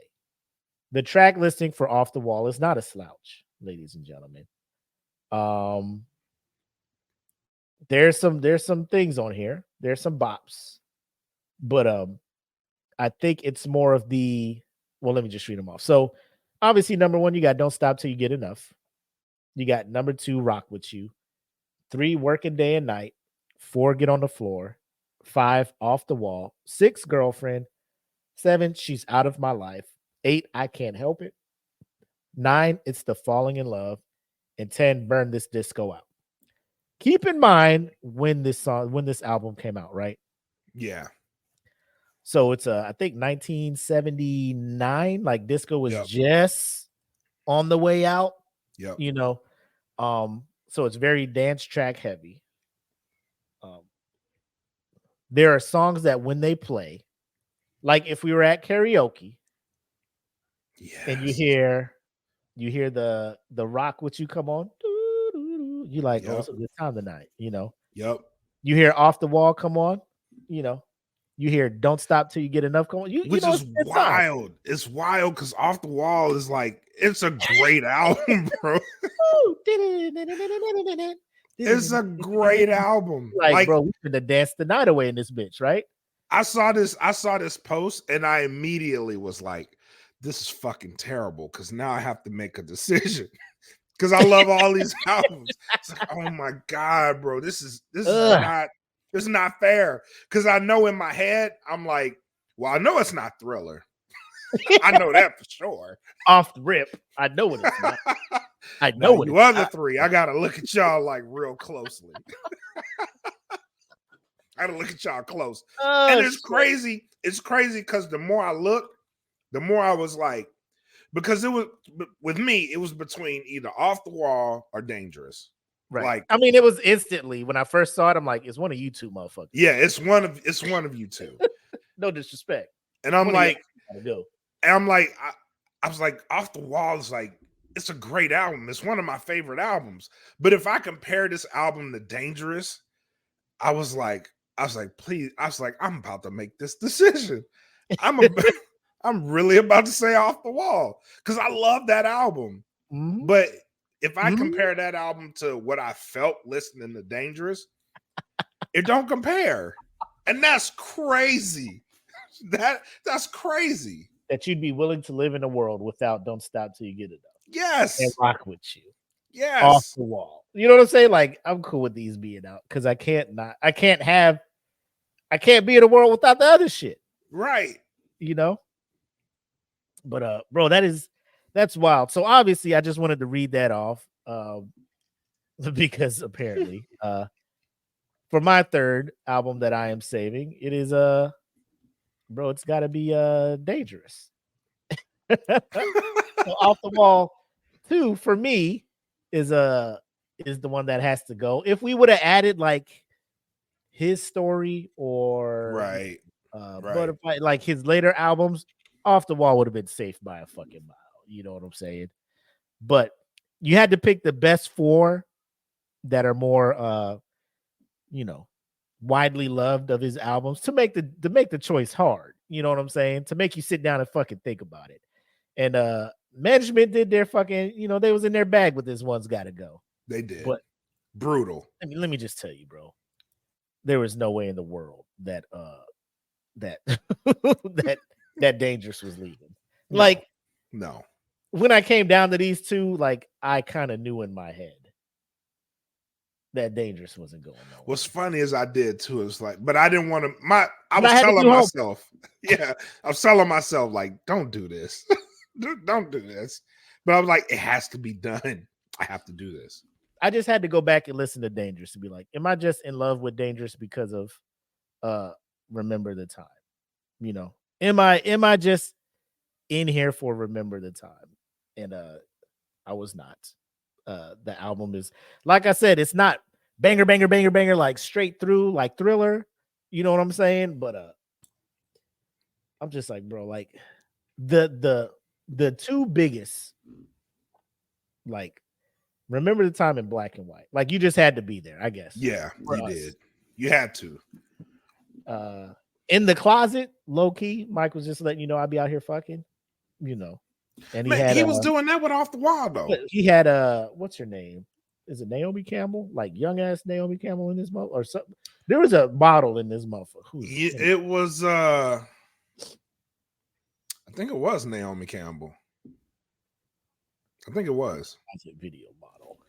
the track listing for Off the Wall is not a slouch, ladies and gentlemen. There's some things on here. There's some bops, but I think it's more of the. Well, let me just read them off. So, obviously, number 1, you got Don't Stop Till You Get Enough. You got number 2, Rock With You. 3, Working Day and Night. 4, Get on the Floor. 5, Off the Wall. 6, Girlfriend. 7, She's Out of My Life. 8, I Can't Help It. 9, It's the Falling in Love. And 10, Burn This Disco Out. Keep in mind when this album came out, right? Yeah. So it's I think 1979. Like disco was Yep. just on the way out. Yep. You know, so it's very dance track heavy. There are songs that when they play, like if we were at karaoke, and you hear the Rock With You come on, you like, oh, it's a good time tonight, you know. Yep. You hear Off the Wall come on, you know. You hear Don't Stop Till You Get Enough come on. Which know, is wild. It's wild because Off the Wall is like, it's a great album, bro. It's a great album. Like, bro, we could have danced the night away in this bitch, right? I saw this post and I immediately was like, this is fucking terrible because now I have to make a decision. Because I love all these albums. It's like, oh my God, bro. This is not fair. Because I know in my head, I'm like, well, I know it's not Thriller. I know that for sure. Off the rip, I know what it's not. I know what you other three. I gotta look at y'all like real closely. I gotta look at y'all close. And it's crazy. It's crazy because the more I looked, the more I was like, because it was with me, it was between either Off the Wall or Dangerous. Right. Like, I mean, it was instantly when I first saw it, I'm like, it's one of you two motherfuckers. Yeah, it's one of you two. No disrespect. And I'm like, I was like, Off the Wall is like, it's a great album. It's one of my favorite albums. But if I compare this album to Dangerous, I was like, please, I'm about to make this decision. I'm really about to say Off the Wall because I love that album. Mm-hmm. But if I compare that album to what I felt listening to Dangerous, it don't compare. And that's crazy. That's crazy. That you'd be willing to live in a world without Don't Stop Till You Get Enough. Yes. And Rock With You. Yes. Off the Wall. You know what I'm saying? Like, I'm cool with these being out because I can't be in a world without the other shit. Right. You know? But bro, that's wild. So obviously I just wanted to read that off. Because apparently for my third album that I am saving, it is bro, it's gotta be Dangerous. So Off the Wall 2 for me is the one that has to go. If we would have added like his story or Butterfly, like his later albums, Off the Wall would have been safe by a fucking mile. You know what I'm saying? But you had to pick the best 4 that are more widely loved of his albums to make the choice hard. You know what I'm saying? To make you sit down and fucking think about it. And management did their fucking, they was in their bag with this One's Gotta Go. They did. But brutal. I mean, let me just tell you, bro. There was no way in the world that that Dangerous was leaving. No. When I came down to these two, like I kind of knew in my head that Dangerous wasn't going nowhere. What's funny is I did too. It's like, but I didn't want to. I was telling myself, I was telling myself like, don't do this, don't do this. But I was like, it has to be done. I have to do this. I just had to go back and listen to Dangerous to be like, am I just in love with Dangerous because of Remember the Time? Am I just in here for Remember the Time? And I was not. The album is, like I said, it's not banger, banger, banger, banger, like straight through, like Thriller. You know what I'm saying? But I'm just like, bro, like the two biggest, like Remember the Time in Black and White. Like you just had to be there, I guess. Yeah, you did. You had to. In the Closet, low key, Mike was just letting you know I'd be out here fucking, And he was doing that with Off the Wall though. He had what's her name? Is it Naomi Campbell? Like young ass Naomi Campbell in this mother or something? There was a model in this motherfucker. It was I think it was Naomi Campbell. I think it was. That's a video model.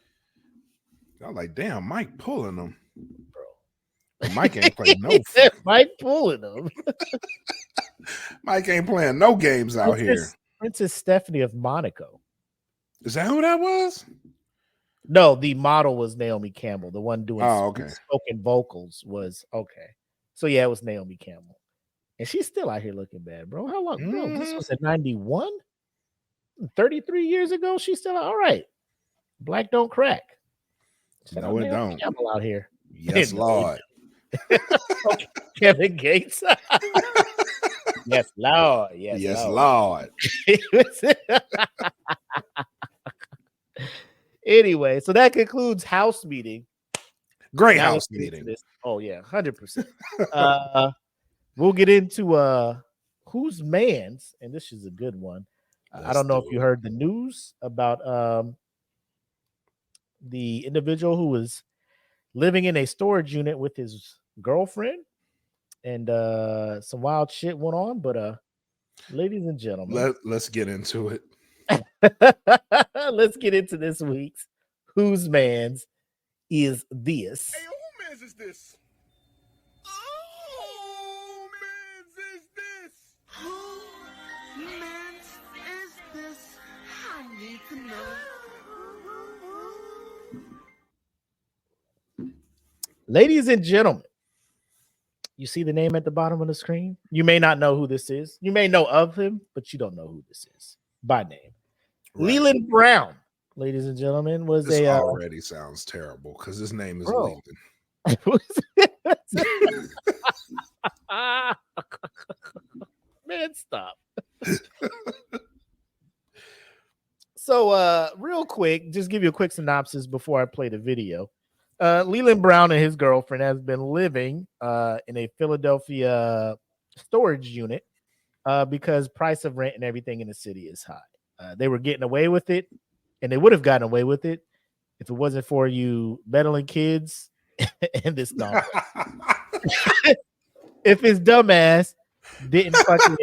I'm like, damn, Mike pulling them, bro. Mike ain't playing no. Mike pulling them. Mike ain't playing no games out here. Princess Stephanie of Monaco. Is that who that was? No, the model was Naomi Campbell. The one doing spoken vocals was okay. So yeah, it was Naomi Campbell, and she's still out here looking bad, bro. How long? Bro, this was in 91, 33 years ago. She's still all right. Black don't crack. No, it don't. Campbell out here. Yes, Lord. Kevin Gates. Yes, Lord. Yes, Lord. Anyway, so that concludes house meeting. Great house meeting. Oh yeah, 100%. We'll get into who's man's, and this is a good one. I don't know if you heard the news about the individual who was living in a storage unit with his girlfriend, and some wild shit went on. But ladies and gentlemen, let's get into it. Let's get into this week's Whose Man's Is This? Hey, who man's is this? Oh, man's is this? Who man's is this? I need to know. Ladies and gentlemen, you see the name at the bottom of the screen? You may not know who this is. You may know of him, but you don't know who this is by name. Right. Leland Brown, ladies and gentlemen, was this already sounds terrible because his name is Leland. Man, stop. So, real quick, just give you a quick synopsis before I play the video. Leland Brown and his girlfriend has been living in a Philadelphia storage unit because price of rent and everything in the city is high. They were getting away with it, and they would have gotten away with it if it wasn't for you meddling kids and this dog. If his dumbass didn't fucking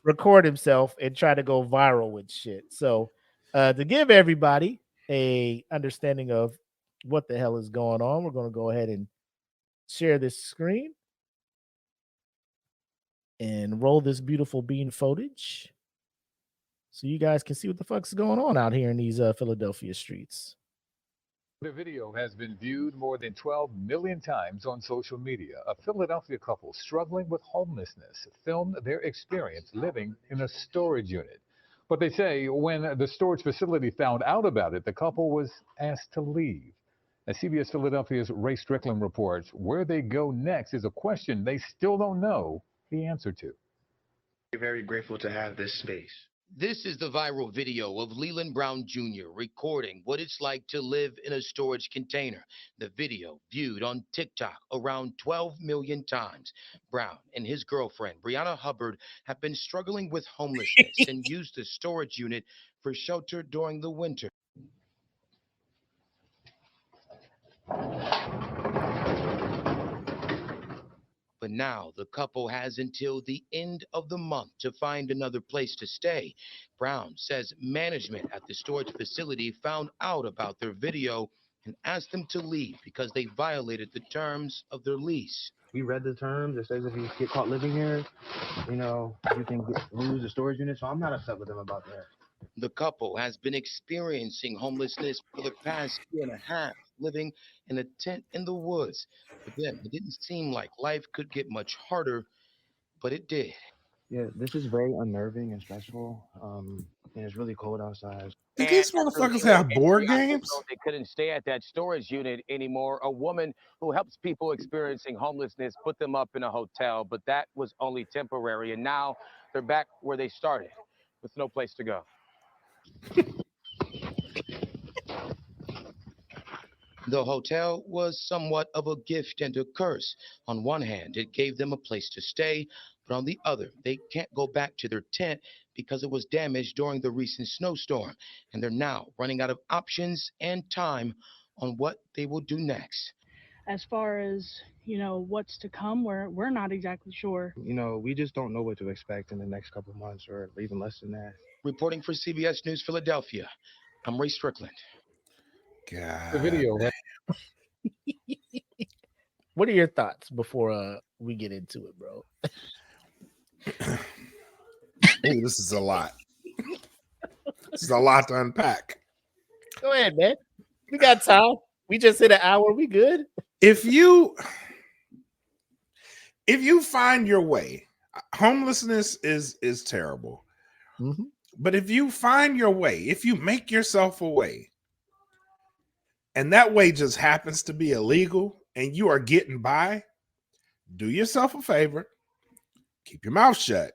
record himself and try to go viral with shit. So to give everybody a understanding of what the hell is going on, we're going to go ahead and share this screen and roll this beautiful bean footage so you guys can see what the fuck's going on out here in these Philadelphia streets. The video has been viewed more than 12 million times on social media. A Philadelphia couple struggling with homelessness filmed their experience living in a storage unit. But they say when the storage facility found out about it, the couple was asked to leave. As CBS Philadelphia's Ray Strickland reports, where they go next is a question they still don't know the answer to. We're very grateful to have this space. This is the viral video of Leland Brown Jr. recording what it's like to live in a storage container. The video viewed on TikTok around 12 million times. Brown and his girlfriend, Brianna Hubbard, have been struggling with homelessness and used the storage unit for shelter during the winter. But now the couple has until the end of the month to find another place to stay. Brown says management at the storage facility found out about their video and asked them to leave because they violated the terms of their lease. We read the terms. It says if you get caught living here, you can lose the storage unit. So I'm not upset with them about that. The couple has been experiencing homelessness for the past year and a half, living in a tent in the woods. For them, it didn't seem like life could get much harder, but it did. Yeah, this is very unnerving and stressful. And it's really cold outside. Did these motherfuckers have board games? They couldn't stay at that storage unit anymore. A woman who helps people experiencing homelessness put them up in a hotel, but that was only temporary. And now they're back where they started with no place to go. The hotel was somewhat of a gift and a curse. On one hand, it gave them a place to stay, but on the other, they can't go back to their tent because it was damaged during the recent snowstorm, and they're now running out of options and time on what they will do next. As far as, what's to come, we're not exactly sure. We just don't know what to expect in the next couple of months or even less than that. Reporting for CBS News Philadelphia, I'm Ray Strickland. God. The video. What are your thoughts before we get into it, bro? Ooh, this is a lot. This is a lot to unpack. Go ahead, man. We got time. We just hit an hour. We good? If you find your way, homelessness is terrible. Mm-hmm. But if you find your way, if you make yourself a way, and that way just happens to be illegal and you are getting by, do yourself a favor, keep your mouth shut.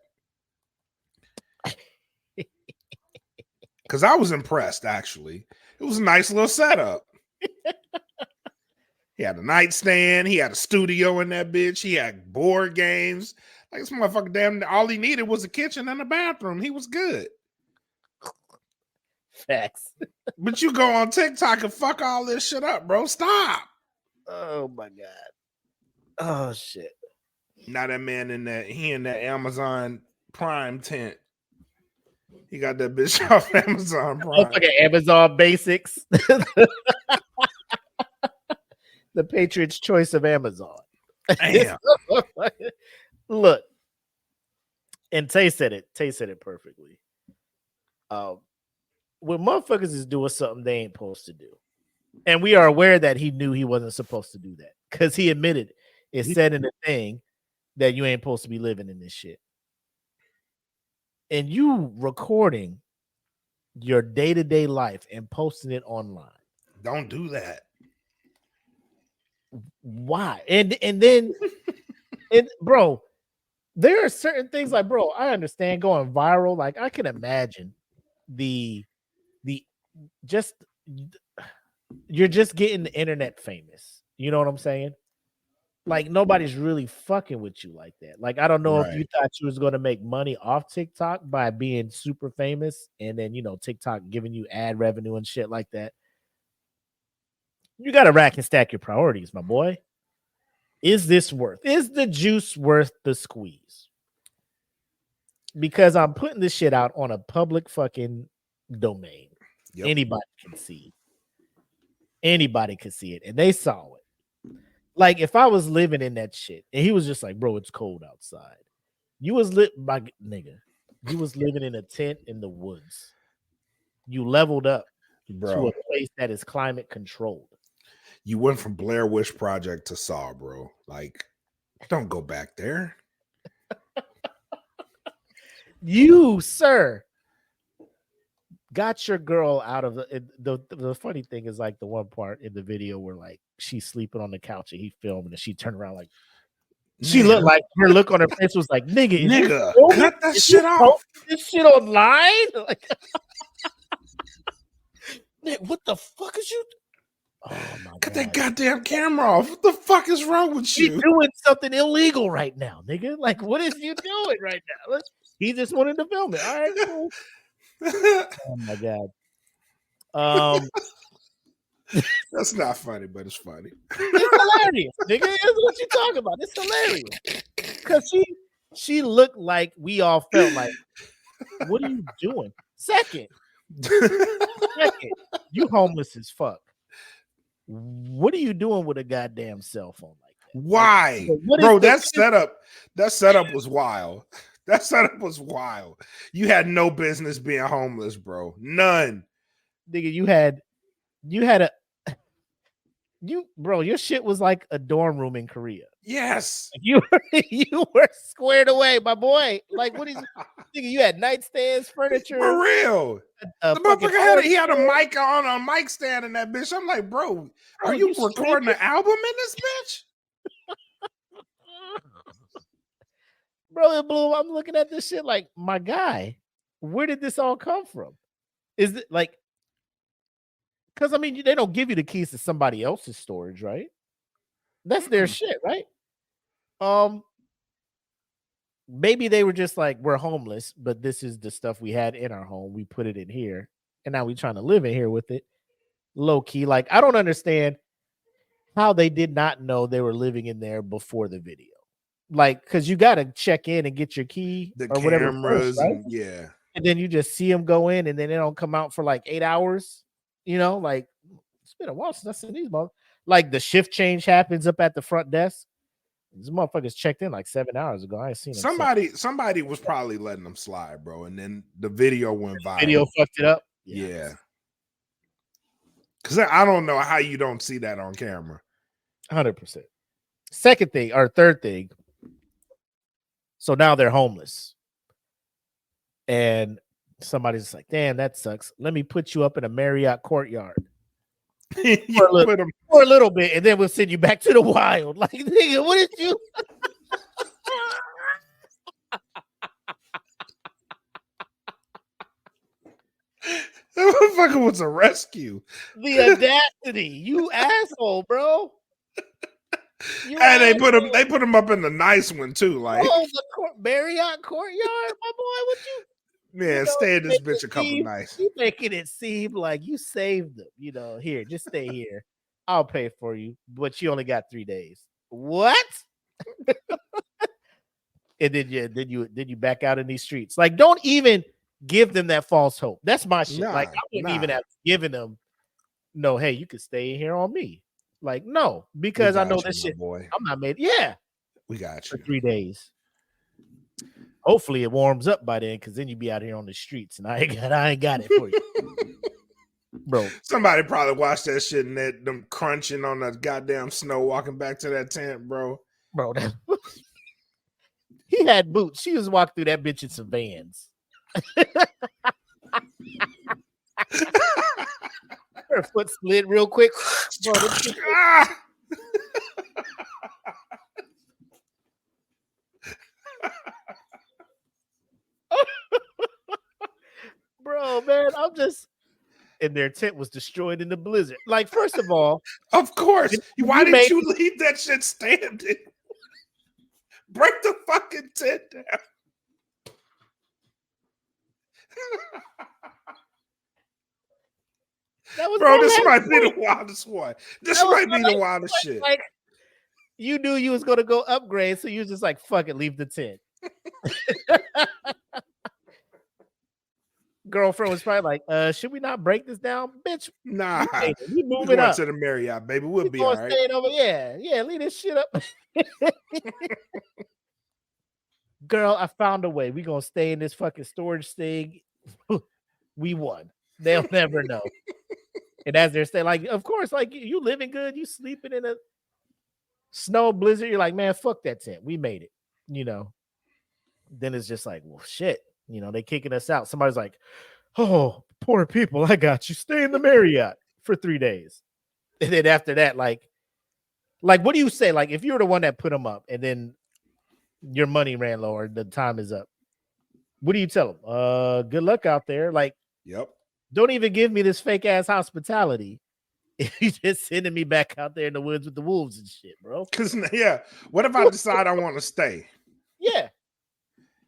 Because I was impressed, actually. It was a nice little setup. He had a nightstand. He had a studio in that bitch. He had board games. Like, this motherfucker, damn, all he needed was a kitchen and a bathroom. He was good. Facts. But you go on TikTok and fuck all this shit up, bro. Stop. Oh, my God. Oh, shit. Now that man in that Amazon Prime tent. He got that bitch off Amazon Prime. Like Amazon Basics. The Patriots' choice of Amazon. Damn. Look, and Tay said it perfectly. When motherfuckers is doing something they ain't supposed to do, and we are aware that he knew he wasn't supposed to do that because he admitted it said in the thing that you ain't supposed to be living in this shit. And you recording your day-to-day life and posting it online. Don't do that. Why? And then and bro, there are certain things like, bro, I understand going viral. Like, I can imagine you're just getting the internet famous. You know what I'm saying? Like, nobody's really fucking with you like that. Like, I don't know if you thought you was going to make money off TikTok by being super famous and then, TikTok giving you ad revenue and shit like that. You got to rack and stack your priorities, my boy. Is the juice worth the squeeze? Because I'm putting this shit out on a public fucking domain. Yep. Anybody can see it. And they saw it. Like, if I was living in that shit and he was just like, bro, it's cold outside. You was living in a tent in the woods. You leveled up, bro, to a place that is climate controlled. You went from Blair Witch Project to Saw, bro. Like, don't go back there. You, sir, got your girl out of the funny thing is, like, the one part in the video where, like, she's sleeping on the couch and he filmed and she turned around like she looked like her look on her face was like, nigga, cut that shit off. This shit online? Like, what the fuck is you? Oh my God. Cut that goddamn camera off. What the fuck is wrong with you? You're doing something illegal right now, nigga. Like, what is you doing right now? He just wanted to film it. All right, cool. Oh my God. That's not funny, but it's funny. It's hilarious, nigga. That's what you talking about. It's hilarious. Because she looked like we all felt like, what are you doing? Second, you homeless as fuck. What are you doing with a goddamn cell phone like that? Why? Like, bro, that setup was wild. That setup was wild. You had no business being homeless, bro. None. Nigga, bro, your shit was like a dorm room in Korea. Yes. You were squared away, my boy. Like, what is nigga? You had nightstands, furniture. For real. The motherfucker had a mic on a mic stand in that bitch. I'm like, bro, are you recording an album in this bitch? Bro, Blue, I'm looking at this shit like, my guy, where did this all come from? Is it like, because I mean, they don't give you the keys to somebody else's storage, right? That's their shit, right? Maybe they were just like, we're homeless, but this is the stuff we had in our home. We put it in here, and now we're trying to live in here with it. Low key, like, I don't understand how they did not know they were living in there before the video. Like, because you got to check in and get your key or whatever first, right? Yeah. And then you just see them go in, and then they don't come out for like 8 hours. You know, like, It's been a while since I seen these motherfuckers. Like the shift change happens up at the front desk. These motherfuckers checked in like 7 hours ago. I ain't seen them. Somebody was probably letting them slide, bro. And then the video went viral. Video fucked it up. Yeah. Because I don't know how you don't see that on camera. 100%. Second thing or third thing. So now they're homeless. And somebody's like, damn, that sucks. Let me put you up in a Marriott courtyard. For a little bit, and then we'll send you back to the wild. Like, nigga, what did you? That motherfucker was a rescue. The audacity, you asshole, bro. And they put him up in the nice one too. Like, the Marriott courtyard, my boy. What you? Man, stay in this bitch a couple nights. You making it seem like you saved them. Here, just stay here. I'll pay for you, but you only got 3 days. What? And then you back out in these streets. Like, don't even give them that false hope. That's my shit. I wouldn't even have given them. No, hey, you could stay here on me. Like, no, because I know this shit. Boy. I'm not made. Yeah, we got you for 3 days. Hopefully it warms up by then, because then you be out here on the streets, and I ain't got it for you, bro. Somebody probably watched that shit and them crunching on the goddamn snow, walking back to that tent, bro. Bro, he had boots. She was walking through that bitch in some Vans. Her foot slid real quick. Bro, bro, man, I'm just. And their tent was destroyed in the blizzard. Like, first of all, of course. Why didn't you leave that shit standing? Break the fucking tent down. Bro, this might be the wildest one. This might be the wildest shit. Like, you knew you was gonna go upgrade, so you was just like, fuck it, leave the tent. Girlfriend was probably like, should we not break this down? Bitch, nah. We moving up to the Marriott, baby. We'll be all right. Over. Yeah, leave this shit up. Girl, I found a way. We gonna stay in this fucking storage thing. We won. They'll never know. And as they're saying, like, of course, like, you living good, you sleeping in a snow blizzard. You're like, man, fuck that tent. We made it. Then it's just like, well, shit. They kicking us out. Somebody's like, oh, poor people. I got you. Stay in the Marriott for 3 days. And then after that, like, what do you say? Like, if you were the one that put them up and then your money ran low or the time is up, what do you tell them? Good luck out there. Like, yep. Don't even give me this fake ass hospitality if you just sending me back out there in the woods with the wolves and shit, bro. Because, yeah, what if I decide I want to stay? Yeah.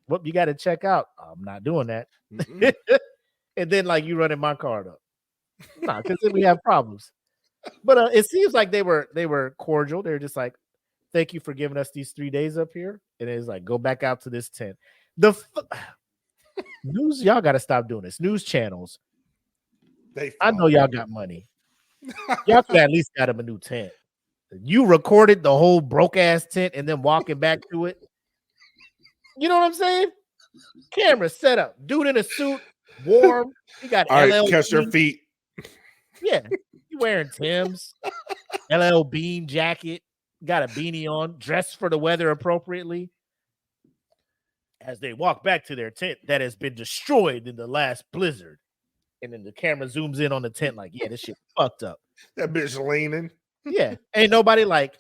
Well, you got to check out. I'm not doing that. And then, like, you running my card up. Nah, because then we have problems. But it seems like they were cordial. They're just like, thank you for giving us these 3 days up here. And it's like, go back out to this tent. News, y'all got to stop doing this. News channels. I know y'all got money. Y'all could at least got him a new tent. You recorded the whole broke ass tent and then walking back to it. You know what I'm saying? Camera set up. Dude in a suit, warm. You got all LL right, catch Bean. your feet. Yeah. You wearing Tim's, LL Bean jacket, got a beanie on, dressed for the weather appropriately. As they walk back to their tent that has been destroyed in the last blizzard. And then the camera zooms in on the tent like, yeah, this shit fucked up. That bitch leaning. Yeah. Ain't nobody like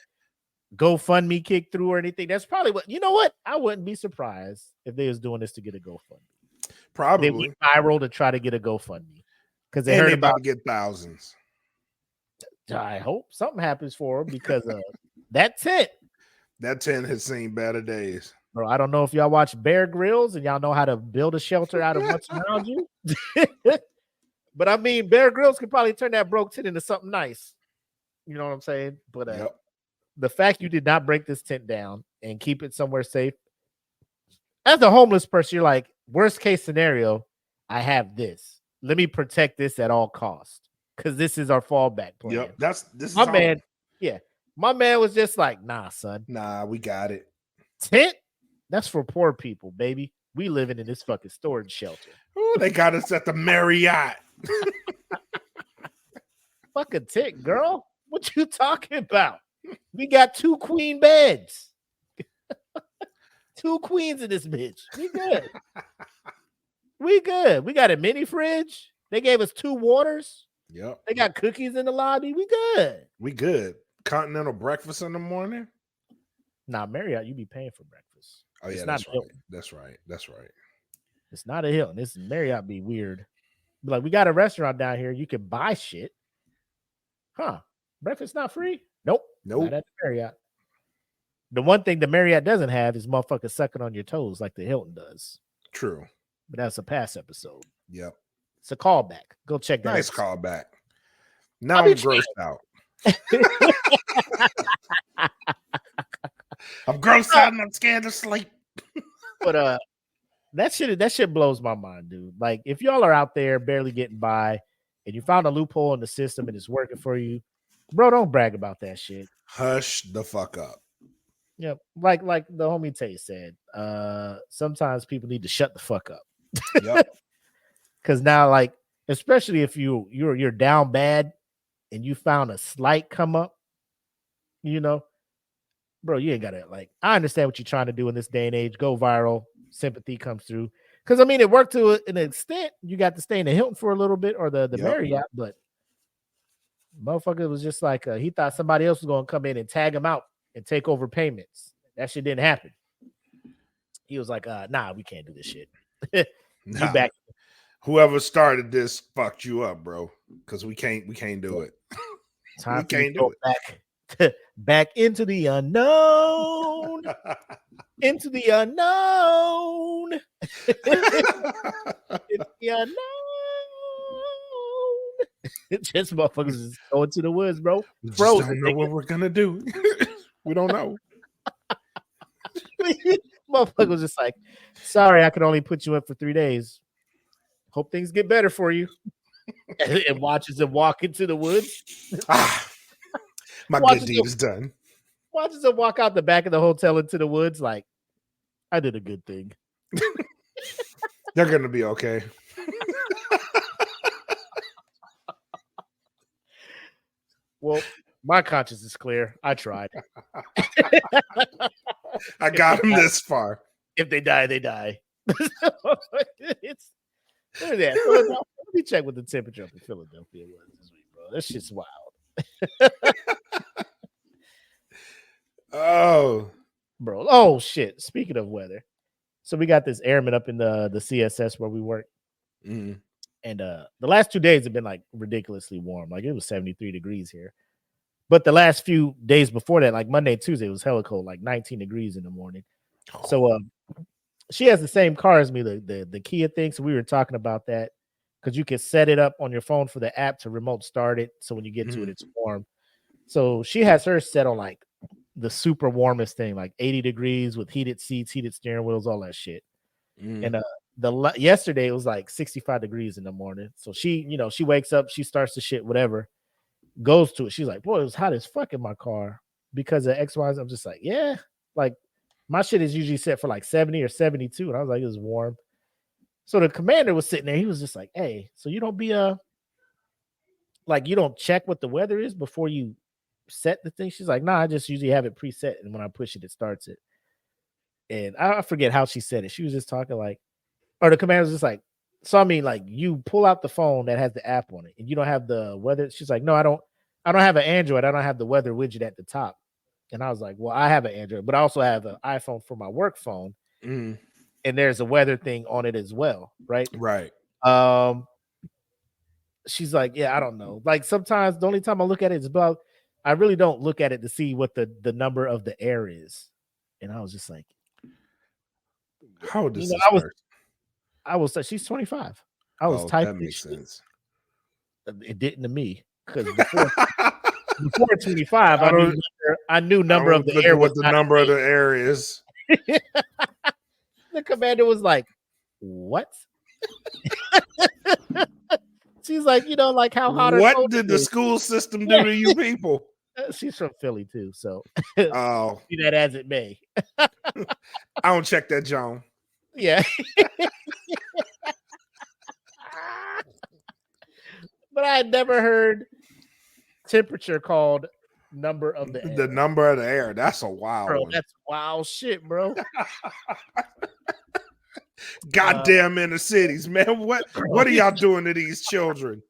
GoFundMe kick through or anything. That's probably what, you know what? I wouldn't be surprised if they was doing this to get a GoFundMe. Probably. They went viral to try to get a GoFundMe. Because they and heard they about get thousands. I hope something happens for them because that tent. That tent has seen better days. Bro, I don't know if y'all watch Bear Grylls and y'all know how to build a shelter out of what's around you. But I mean, Bear Grylls could probably turn that broke tent into something nice. You know what I'm saying? But the fact you did not break this tent down and keep it somewhere safe. As a homeless person, you're like, worst case scenario, I have this. Let me protect this at all costs. because this is our fallback plan. Yep, this is my man. Yeah, my man was just like, nah, son. Nah, we got it. Tent? That's for poor people, baby. We living in this fucking storage shelter. Ooh, they got us at the Marriott. Fucking tent, girl. What you talking about? We got 2 queen beds. 2 queens in this bitch. We good. We good. We got a mini fridge. They gave us 2 waters. Yep. They got cookies in the lobby. We good. We good. Continental breakfast in the morning. Nah, Marriott, you be paying for breakfast. Oh yeah, It's that's not right. That's right. That's right. It's not a Hilton. This Marriott be weird. But like, we got a restaurant down here. You can buy shit. Huh? Breakfast not free? Nope. Nope. Not at the Marriott. The one thing the Marriott doesn't have is motherfuckers sucking on your toes like the Hilton does. True. But that's a past episode. Yep. It's a callback. Go check that. Nice episode. callback. Now I'm grossed out. I'm grossed out and I'm scared to sleep. But that shit blows my mind, dude. Like, if y'all are out there barely getting by and you found a loophole in the system and it's working for you, bro, don't brag about that shit. Hush the fuck up. Yep. Like the homie Tay said, sometimes people need to shut the fuck up. Yep. Cause now, like, especially if you're down bad and you found a slight come up, you know, bro, you ain't gotta, like, I understand what you're trying to do in this day and age. Go viral, sympathy comes through. Cause I mean, it worked to an extent. You got to stay in the Hilton for a little bit or the Marriott, but motherfucker was just like, he thought somebody else was gonna come in and tag him out and take over payments. That shit didn't happen. He was like, nah, we can't do this shit. Nah. You back. Whoever started this fucked you up, bro. Because we can't do it. Time we can't do it. Back into the unknown. Into the unknown. Into the unknown. Just motherfuckers is going to the woods, bro. We just Frozen, don't know what we're gonna do. We don't know. Motherfucker was just like, sorry, I could only put you in for 3 days. Hope things get better for you. And watches him walk into the woods. My good deed is done. Watches him walk out the back of the hotel into the woods like, I did a good thing. They're gonna be okay. Well, my conscience is clear. I tried. I got him this far. If they die, they die. It's look at that. Let me check what the temperature up in Philadelphia was this week, bro. That shit's wild. Oh, bro. Oh shit. Speaking of weather, so we got this airman up in the CSS where we work, and the last 2 days have been like ridiculously warm. Like, it was 73 degrees here, but the last few days before that, like Monday and Tuesday, it was hella cold, like 19 degrees in the morning. So she has the same car as me, the Kia thing. So we were talking about that because you can set it up on your phone for the app to remote start it. So when you get to it, it's warm. So she has hers set on like the super warmest thing, like 80 degrees with heated seats, heated steering wheels, all that shit. And yesterday it was like 65 degrees in the morning. So she, you know, she wakes up, she starts the shit, whatever, goes to it. She's like, boy, it was hot as fuck in my car because of X, Y. I'm just like, yeah, like my shit is usually set for like 70 or 72. And I was like, it was warm. So the commander was sitting there. He was just like, hey, so you don't be like, you don't check what the weather is before you set the thing? She's like, nah, I just usually have it preset. And when I push it, it starts it. And I forget how she said it. She was just talking like, or the commander was just like, so I mean, like, you pull out the phone that has the app on it and you don't have the weather. She's like, no, I don't have an Android. I don't have the weather widget at the top. And I was like, well, I have an Android, but I also have an iPhone for my work phone. And there's a weather thing on it as well. Right. Right. She's like, yeah, I don't know. Like, sometimes the only time I look at it is about, I really don't look at it to see what the number of the air is. And I was just like, how old is this I was she's 25. I was typing. That makes sense. It didn't to me because before 25, I knew number of the air. What the number of the air is? The commander was like, "What?" She's like, like how hot her What coat did the is. school system do to you people? She's from Philly too, so Oh, be that as it may. I don't check that, John. Yeah. But I had never heard temperature called number of the air. The number of the air. That's a wild Bro, one. that's wild shit, bro. Goddamn inner cities, man. What are y'all doing to these children?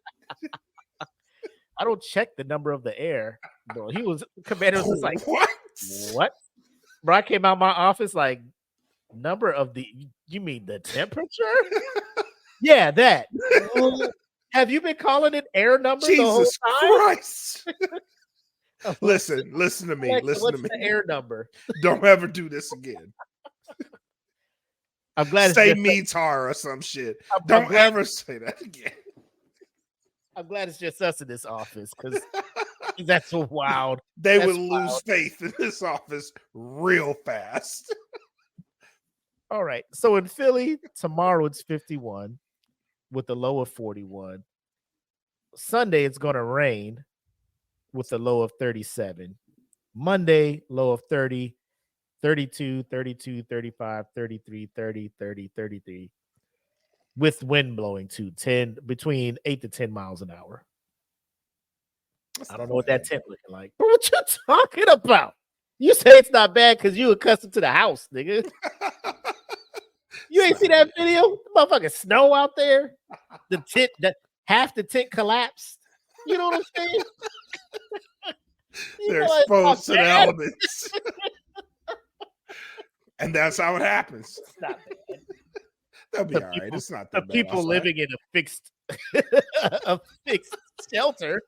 I don't check the number of the air, bro. Commander was like, what? Bro, I came out my office like, number of you mean the temperature? Yeah, that. Have you been calling it air number the whole Jesus time? Christ. Listen to me. Alexa, what's the air number? Don't ever do this again. I'm glad say it's METAR or some shit. Don't ever say that again. I'm glad it's just us in this office because that's so wild. They would lose faith in this office real fast. All right. So in Philly, tomorrow it's 51 with a low of 41. Sunday, it's going to rain with a low of 37. Monday, low of 30, 32, 32, 35, 33, 30, 30, 33. With wind blowing to between 8 to 10 miles an hour. I don't know what that tent looking like. But what you talking about? You say it's not bad because you accustomed to the house, nigga. You ain't see that video? The motherfucking snow out there. The tent, half the tent collapsed. You know what I'm saying? They're exposed to the elements. And that's how it happens. It's not bad. They'll be all right. It's not that the bad people outside. living in a fixed shelter.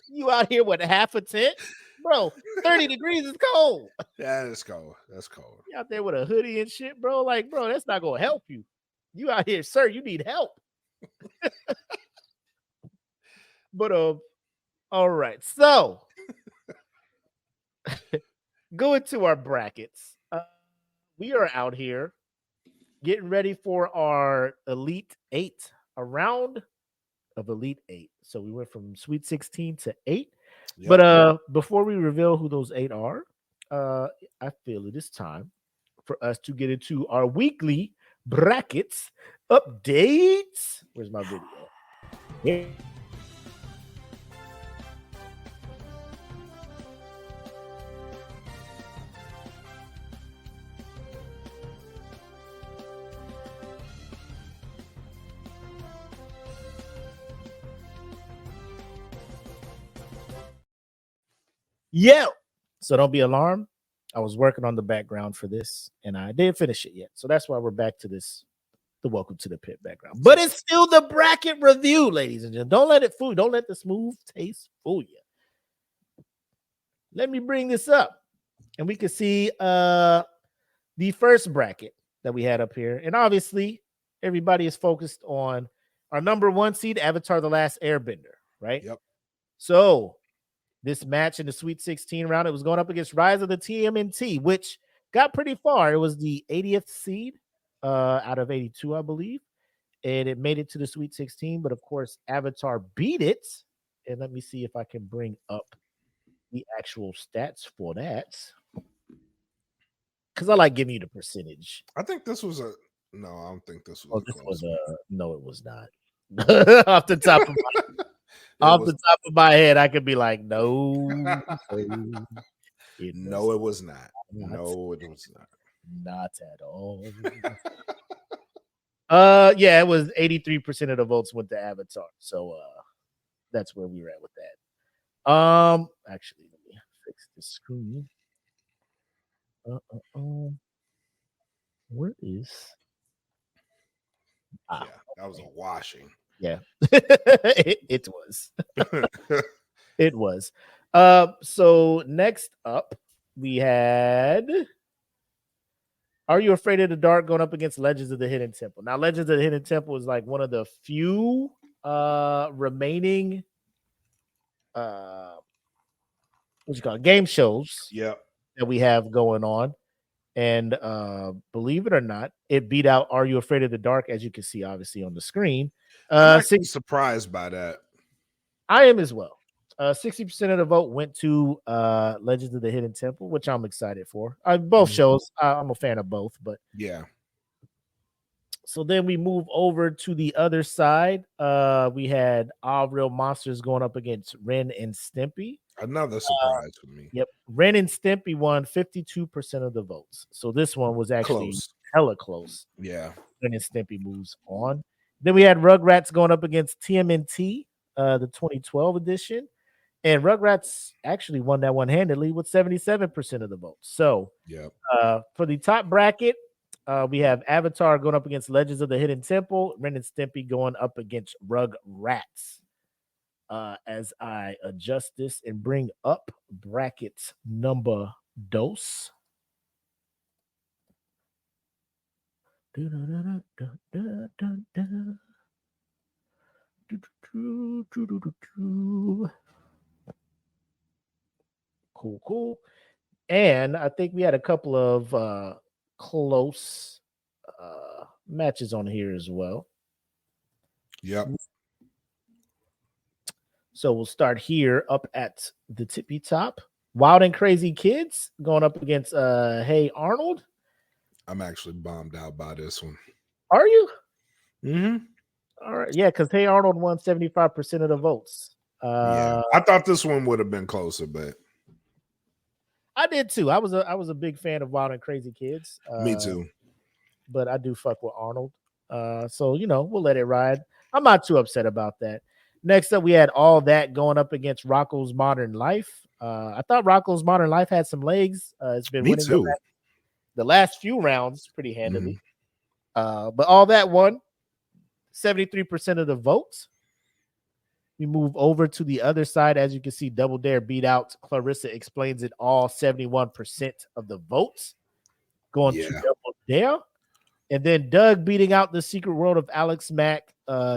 You out here with half a tent? Bro, 30 degrees is cold. Yeah, it's cold. That's cold. You out there with a hoodie and shit, bro. Like, bro, that's not gonna help you. You out here, sir, you need help. But all right. So going to our brackets. We are out here getting ready for our Elite 8, a round of Elite 8. So we went from Sweet 16 to 8. Yep. But before we reveal who those 8 are, I feel it is time for us to get into our weekly brackets updates. Where's my video? Here. Yeah. So don't be alarmed. I was working on the background for this and I didn't finish it yet. So that's why we're back to this, the Welcome to the Pit background. But it's still the bracket review, ladies and gentlemen. Don't let it fool you. Don't let the smooth taste fool you. Let me bring this up and we can see the first bracket that we had up here. And obviously, everybody is focused on our number 1 seed, Avatar: The Last Airbender, right? Yep. So this match in the Sweet 16 round, it was going up against Rise of the TMNT, which got pretty far. It was the 80th seed out of 82, I believe. And it made it to the Sweet 16. But, of course, Avatar beat it. And let me see if I can bring up the actual stats for that. Because I like giving you the percentage. I think this was a... No, I don't think this was No, it was not. Off the top of my... Off the top of my head, I could be like, no. It was not. No, it was not. Not at all. Yeah, it was 83% of the votes went to Avatar. So that's where we were at with that. Actually, let me fix the screen. Where is yeah, that was a washing. Yeah, it was. It was. So next up, we had Are You Afraid of the Dark going up against Legends of the Hidden Temple. Now, Legends of the Hidden Temple is like one of the few remaining game shows that we have going on. And believe it or not, it beat out Are You Afraid of the Dark, as you can see, obviously, on the screen. I'm Six, actually surprised by that. I am as well. 60% of the vote went to Legends of the Hidden Temple, which I'm excited for. Both shows. I'm a fan of both, but Yeah. so then we move over to the other side. We had All Real Monsters going up against Ren and Stimpy. Another surprise for me. Yep. Ren and Stimpy won 52% of the votes. So this one was actually Close. hella close. Yeah. Ren and Stimpy moves on. Then we had Rugrats going up against TMNT, the 2012 edition. And Rugrats actually won that one handedly with 77% of the votes. So Yep. For the top bracket, we have Avatar going up against Legends of the Hidden Temple, Ren and Stimpy going up against Rugrats. As I adjust this and bring up bracket number dos. Cool. And I think we had a couple of close matches on here as well. Yep. So we'll start here up at the tippy top. Wild and Crazy Kids going up against Hey Arnold. I'm actually bummed out by this one. Are you? Mm-hmm. All right. Yeah, because Hey Arnold won 75% of the votes. Yeah. I thought this one would have been closer, but I did too. I was a big fan of Wild and Crazy Kids. me too. But I do fuck with Arnold. So we'll let it ride. I'm not too upset about that. Next up, we had All That going up against Rocco's Modern Life. I thought Rocco's Modern Life had some legs. It's been winning too. The last few rounds pretty handily. But All That won 73% of the votes. We move over to the other side. As you can see, Double Dare beat out Clarissa Explains It All, 71% of the votes going to Double Dare. And then Doug beating out The Secret World of Alex Mack.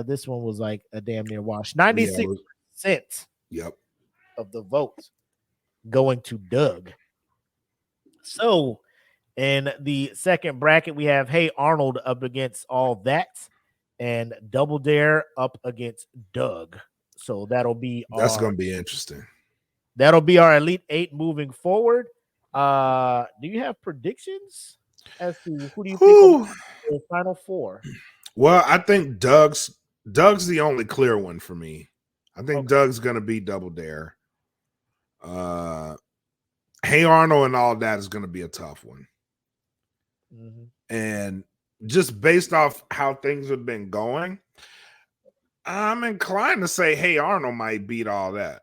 This one was like a damn near wash. 96% of the vote going to Doug. So in the second bracket, we have Hey Arnold up against All That and Double Dare up against Doug. So that's going to be interesting. That'll be our Elite Eight moving forward. Do you have predictions as to who do you think will be the final four? Well, I think Doug's the only clear one for me. I think Doug's going to be Double Dare. Hey Arnold and All That is going to be a tough one. And just based off how things have been going, I'm inclined to say Hey Arnold might beat All That.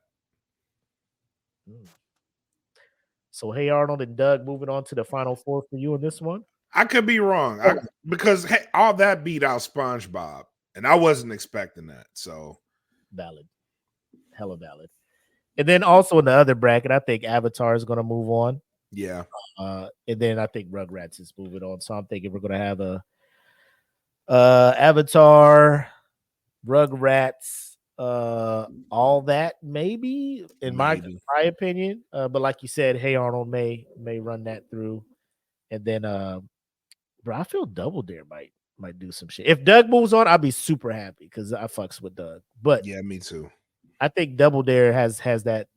So Hey Arnold and Doug moving on to the final four for you in this one? I could be wrong because All That beat out SpongeBob, and I wasn't expecting that. So valid, hella valid. And then also in the other bracket, I think Avatar is going to move on. Yeah. And then I think Rugrats is moving on. So I'm thinking we're going to have a Avatar, Rugrats, All That maybe in my opinion. But like you said, Hey Arnold may run that through. And then bro, I feel Double Dare might do some shit. If Doug moves on, I'll be super happy because I fucks with Doug. But yeah, me too. I think Double Dare has that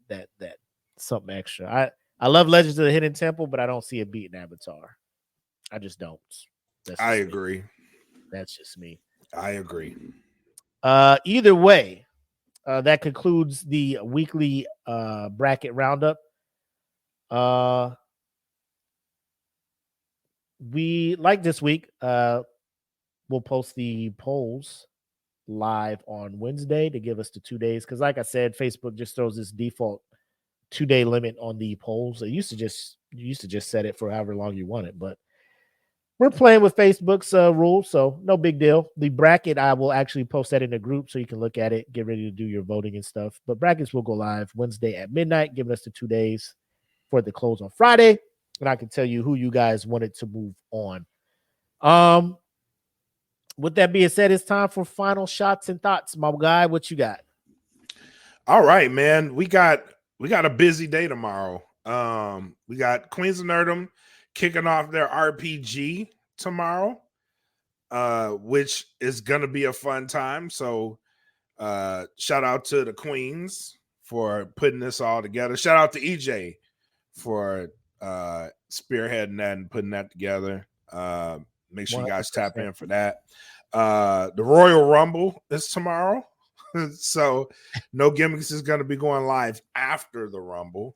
something extra. I love Legends of the Hidden Temple, but I don't see it beating Avatar. I just don't. I agree. That's just me. I agree. Either way, that concludes the weekly bracket roundup. We like this week. We'll post the polls live on Wednesday to give us the 2 days. Because like I said, Facebook just throws this default 2-day limit on the polls. You used to just set it for however long you want it, but we're playing with Facebook's rules, so no big deal. The bracket, I will actually post that in the group so you can look at it, get ready to do your voting and stuff. But brackets will go live Wednesday at midnight, giving us the 2 days for the close on Friday. And I can tell you who you guys wanted to move on. With that being said, it's time for final shots and thoughts. My guy, what you got? All right, man. We got a busy day tomorrow. We got Queens of Nerdum kicking off their RPG tomorrow. which is gonna be a fun time. So shout out to the Queens for putting this all together. Shout out to EJ for spearheading that and putting that together. Make sure you guys tap in for that. The Royal Rumble is tomorrow. So No Gimmicks is going to be going live after the Rumble,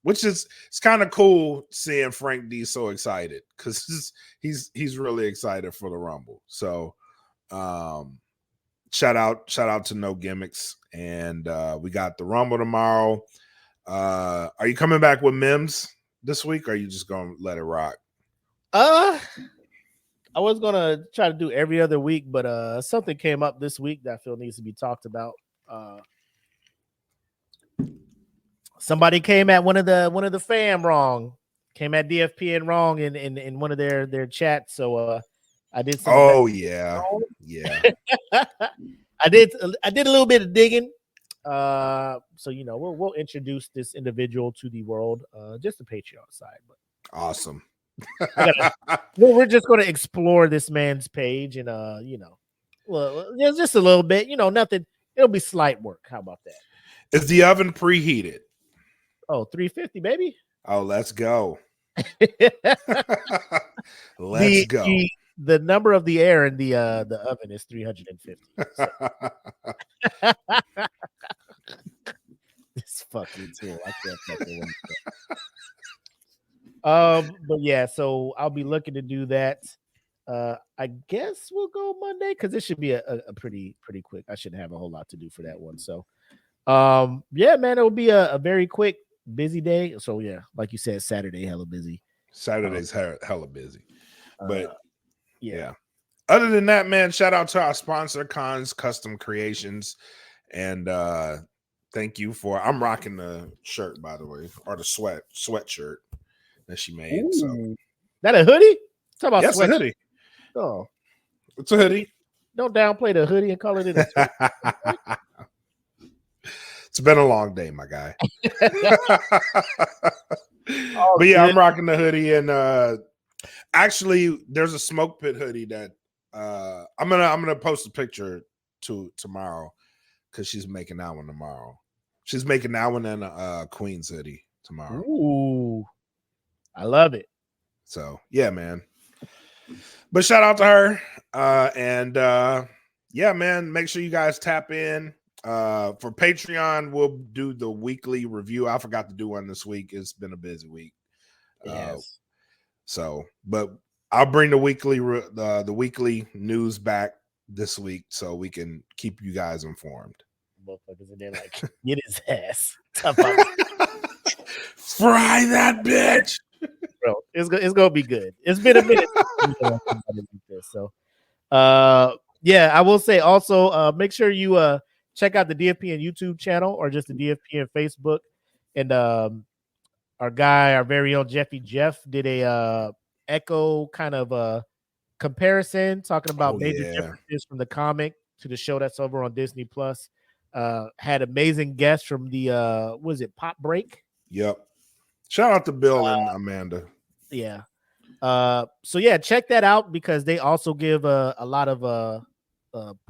which is, it's kind of cool seeing Frank D so excited, because he's really excited for the Rumble. So shout out to No Gimmicks. And we got the Rumble tomorrow. Are you coming back with Mims this week, or are you just gonna let it rock? I was gonna try to do every other week, but something came up this week that I feel needs to be talked about. Somebody came at one of the fam wrong, came at DFPN wrong in one of their chats. So I did some. Oh yeah. I did a little bit of digging. So we'll introduce this individual to the world, just the Patreon side. But awesome. We're just going to explore this man's page, and just a little bit. Nothing. It'll be slight work. How about that? Is the oven preheated? Oh, 350, baby. Oh, let's go. Let's go. The number of the air in the oven is 350. So. This fucking tool. I can't fucking but yeah, so I'll be looking to do that. I guess we'll go Monday, because it should be a pretty quick. I shouldn't have a whole lot to do for that one. So yeah, man, it'll be a very quick, busy day. So yeah, like you said, Saturday hella busy. Saturday's hella busy. But yeah. Other than that, man, shout out to our sponsor, Cons Custom Creations. And thank you for, I'm rocking the shirt, by the way, or the sweatshirt that she made. Ooh. So that a hoodie? Talk about yes, a hoodie. Oh, it's a hoodie. Don't downplay the hoodie and call it a It's been a long day, my guy. But yeah, I'm rocking the hoodie, and actually there's a Smoke Pit hoodie that I'm gonna post a picture tomorrow, because she's making that one tomorrow. She's making that one and a Queen's hoodie tomorrow. Ooh, I love it. So yeah, man. But shout out to her. And yeah, man, make sure you guys tap in. For Patreon, we'll do the weekly review. I forgot to do one this week. It's been a busy week. Yes. But I'll bring the weekly news back this week, so we can keep you guys informed. Motherfuckers in there like, get his ass. Fry that bitch. Bro, it's gonna be good. It's been a minute. So yeah, I will say also, make sure you check out the DFPN YouTube channel, or just the DFPN Facebook. And our very own Jeffy Jeff did a Echo kind of a comparison, talking about major differences from the comic to the show that's over on Disney Plus. Had amazing guests from the was it Pop Break? Yep. Shout out to Bill and Amanda. Yeah. So yeah, check that out, because they also give a lot of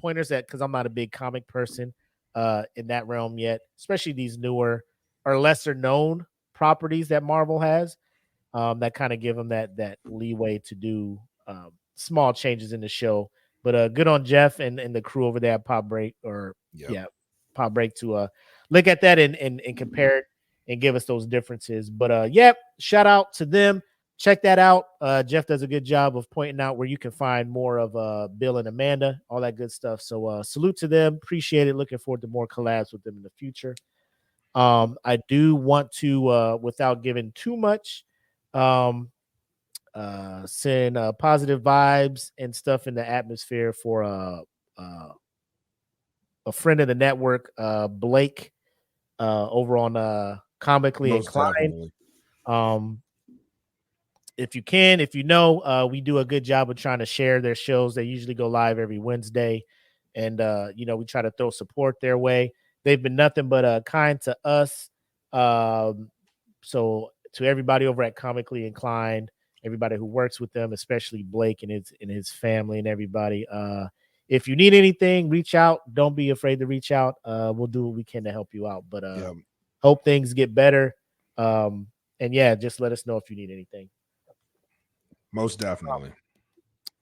pointers because I'm not a big comic person in that realm yet, especially these newer or lesser known properties that Marvel has, that kind of give them that leeway to do small changes in the show. But good on Jeff and the crew over there at Pop Break, Pop Break, to look at that and compare it and give us those differences. But shout out to them. Check that out. Jeff does a good job of pointing out where you can find more of Bill and Amanda, all that good stuff. So salute to them. Appreciate it. Looking forward to more collabs with them in the future. I do want to, without giving too much, send positive vibes and stuff in the atmosphere for a friend of the network, Blake, over on Comically Inclined. If you can, if you know, we do a good job of trying to share their shows. They usually go live every Wednesday, and we try to throw support their way. They've been nothing but kind to us. So to everybody over at Comically Inclined everybody who works with them, especially Blake and his family and everybody. If you need anything, reach out. Don't be afraid to reach out. We'll do what we can to help you out. But hope things get better. And yeah, just let us know if you need anything. Most definitely.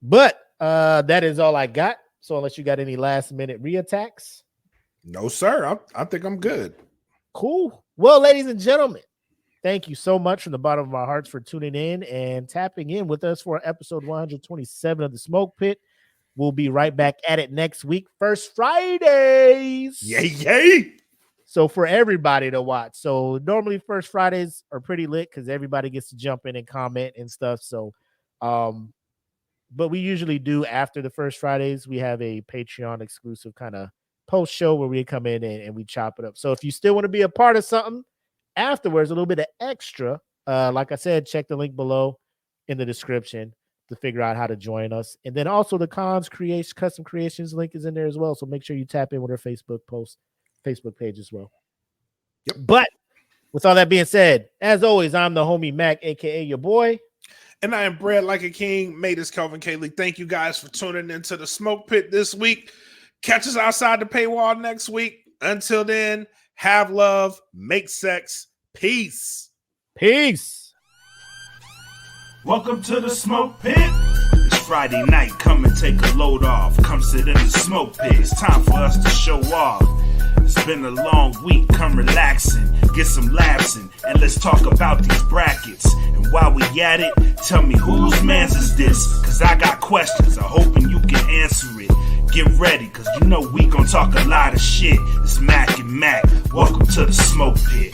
But that is all I got. So unless you got any last minute reattacks. No, sir. I think I'm good. Cool. Well, ladies and gentlemen, thank you so much from the bottom of our hearts for tuning in and tapping in with us for episode 127 of the Smoke Pit. We'll be right back at it next week. First Fridays. Yay. So for everybody to watch. So normally first Fridays are pretty lit because everybody gets to jump in and comment and stuff. So, but we usually do after the first Fridays, we have a Patreon exclusive kind of post show where we come in and we chop it up. So if you still want to be a part of something afterwards, a little bit of extra, like I said, check the link below in the description to figure out how to join us. And then also the custom creations link is in there as well. So make sure you tap in with our Facebook page as well. Yep. But with all that being said, as always, I'm the homie Mac, aka your boy. And I am bred like a king. Made this Kelvin Kaylee. Thank you guys for tuning into the Smoke Pit this week. Catch us outside the paywall next week. Until then, have love, make sex, peace. Peace. Welcome to the Smoke Pit. It's Friday night, come and take a load off. Come sit in the smoke pit. It's time for us to show off. It's been a long week, come relaxing, get some laughs in, and let's talk about these brackets. And while we at it, tell me whose man's is this? Cause I got questions, I'm hoping you can answer it. Get ready, cause you know we gon' talk a lot of shit. It's Mac and Mac, welcome to the Smoke Pit.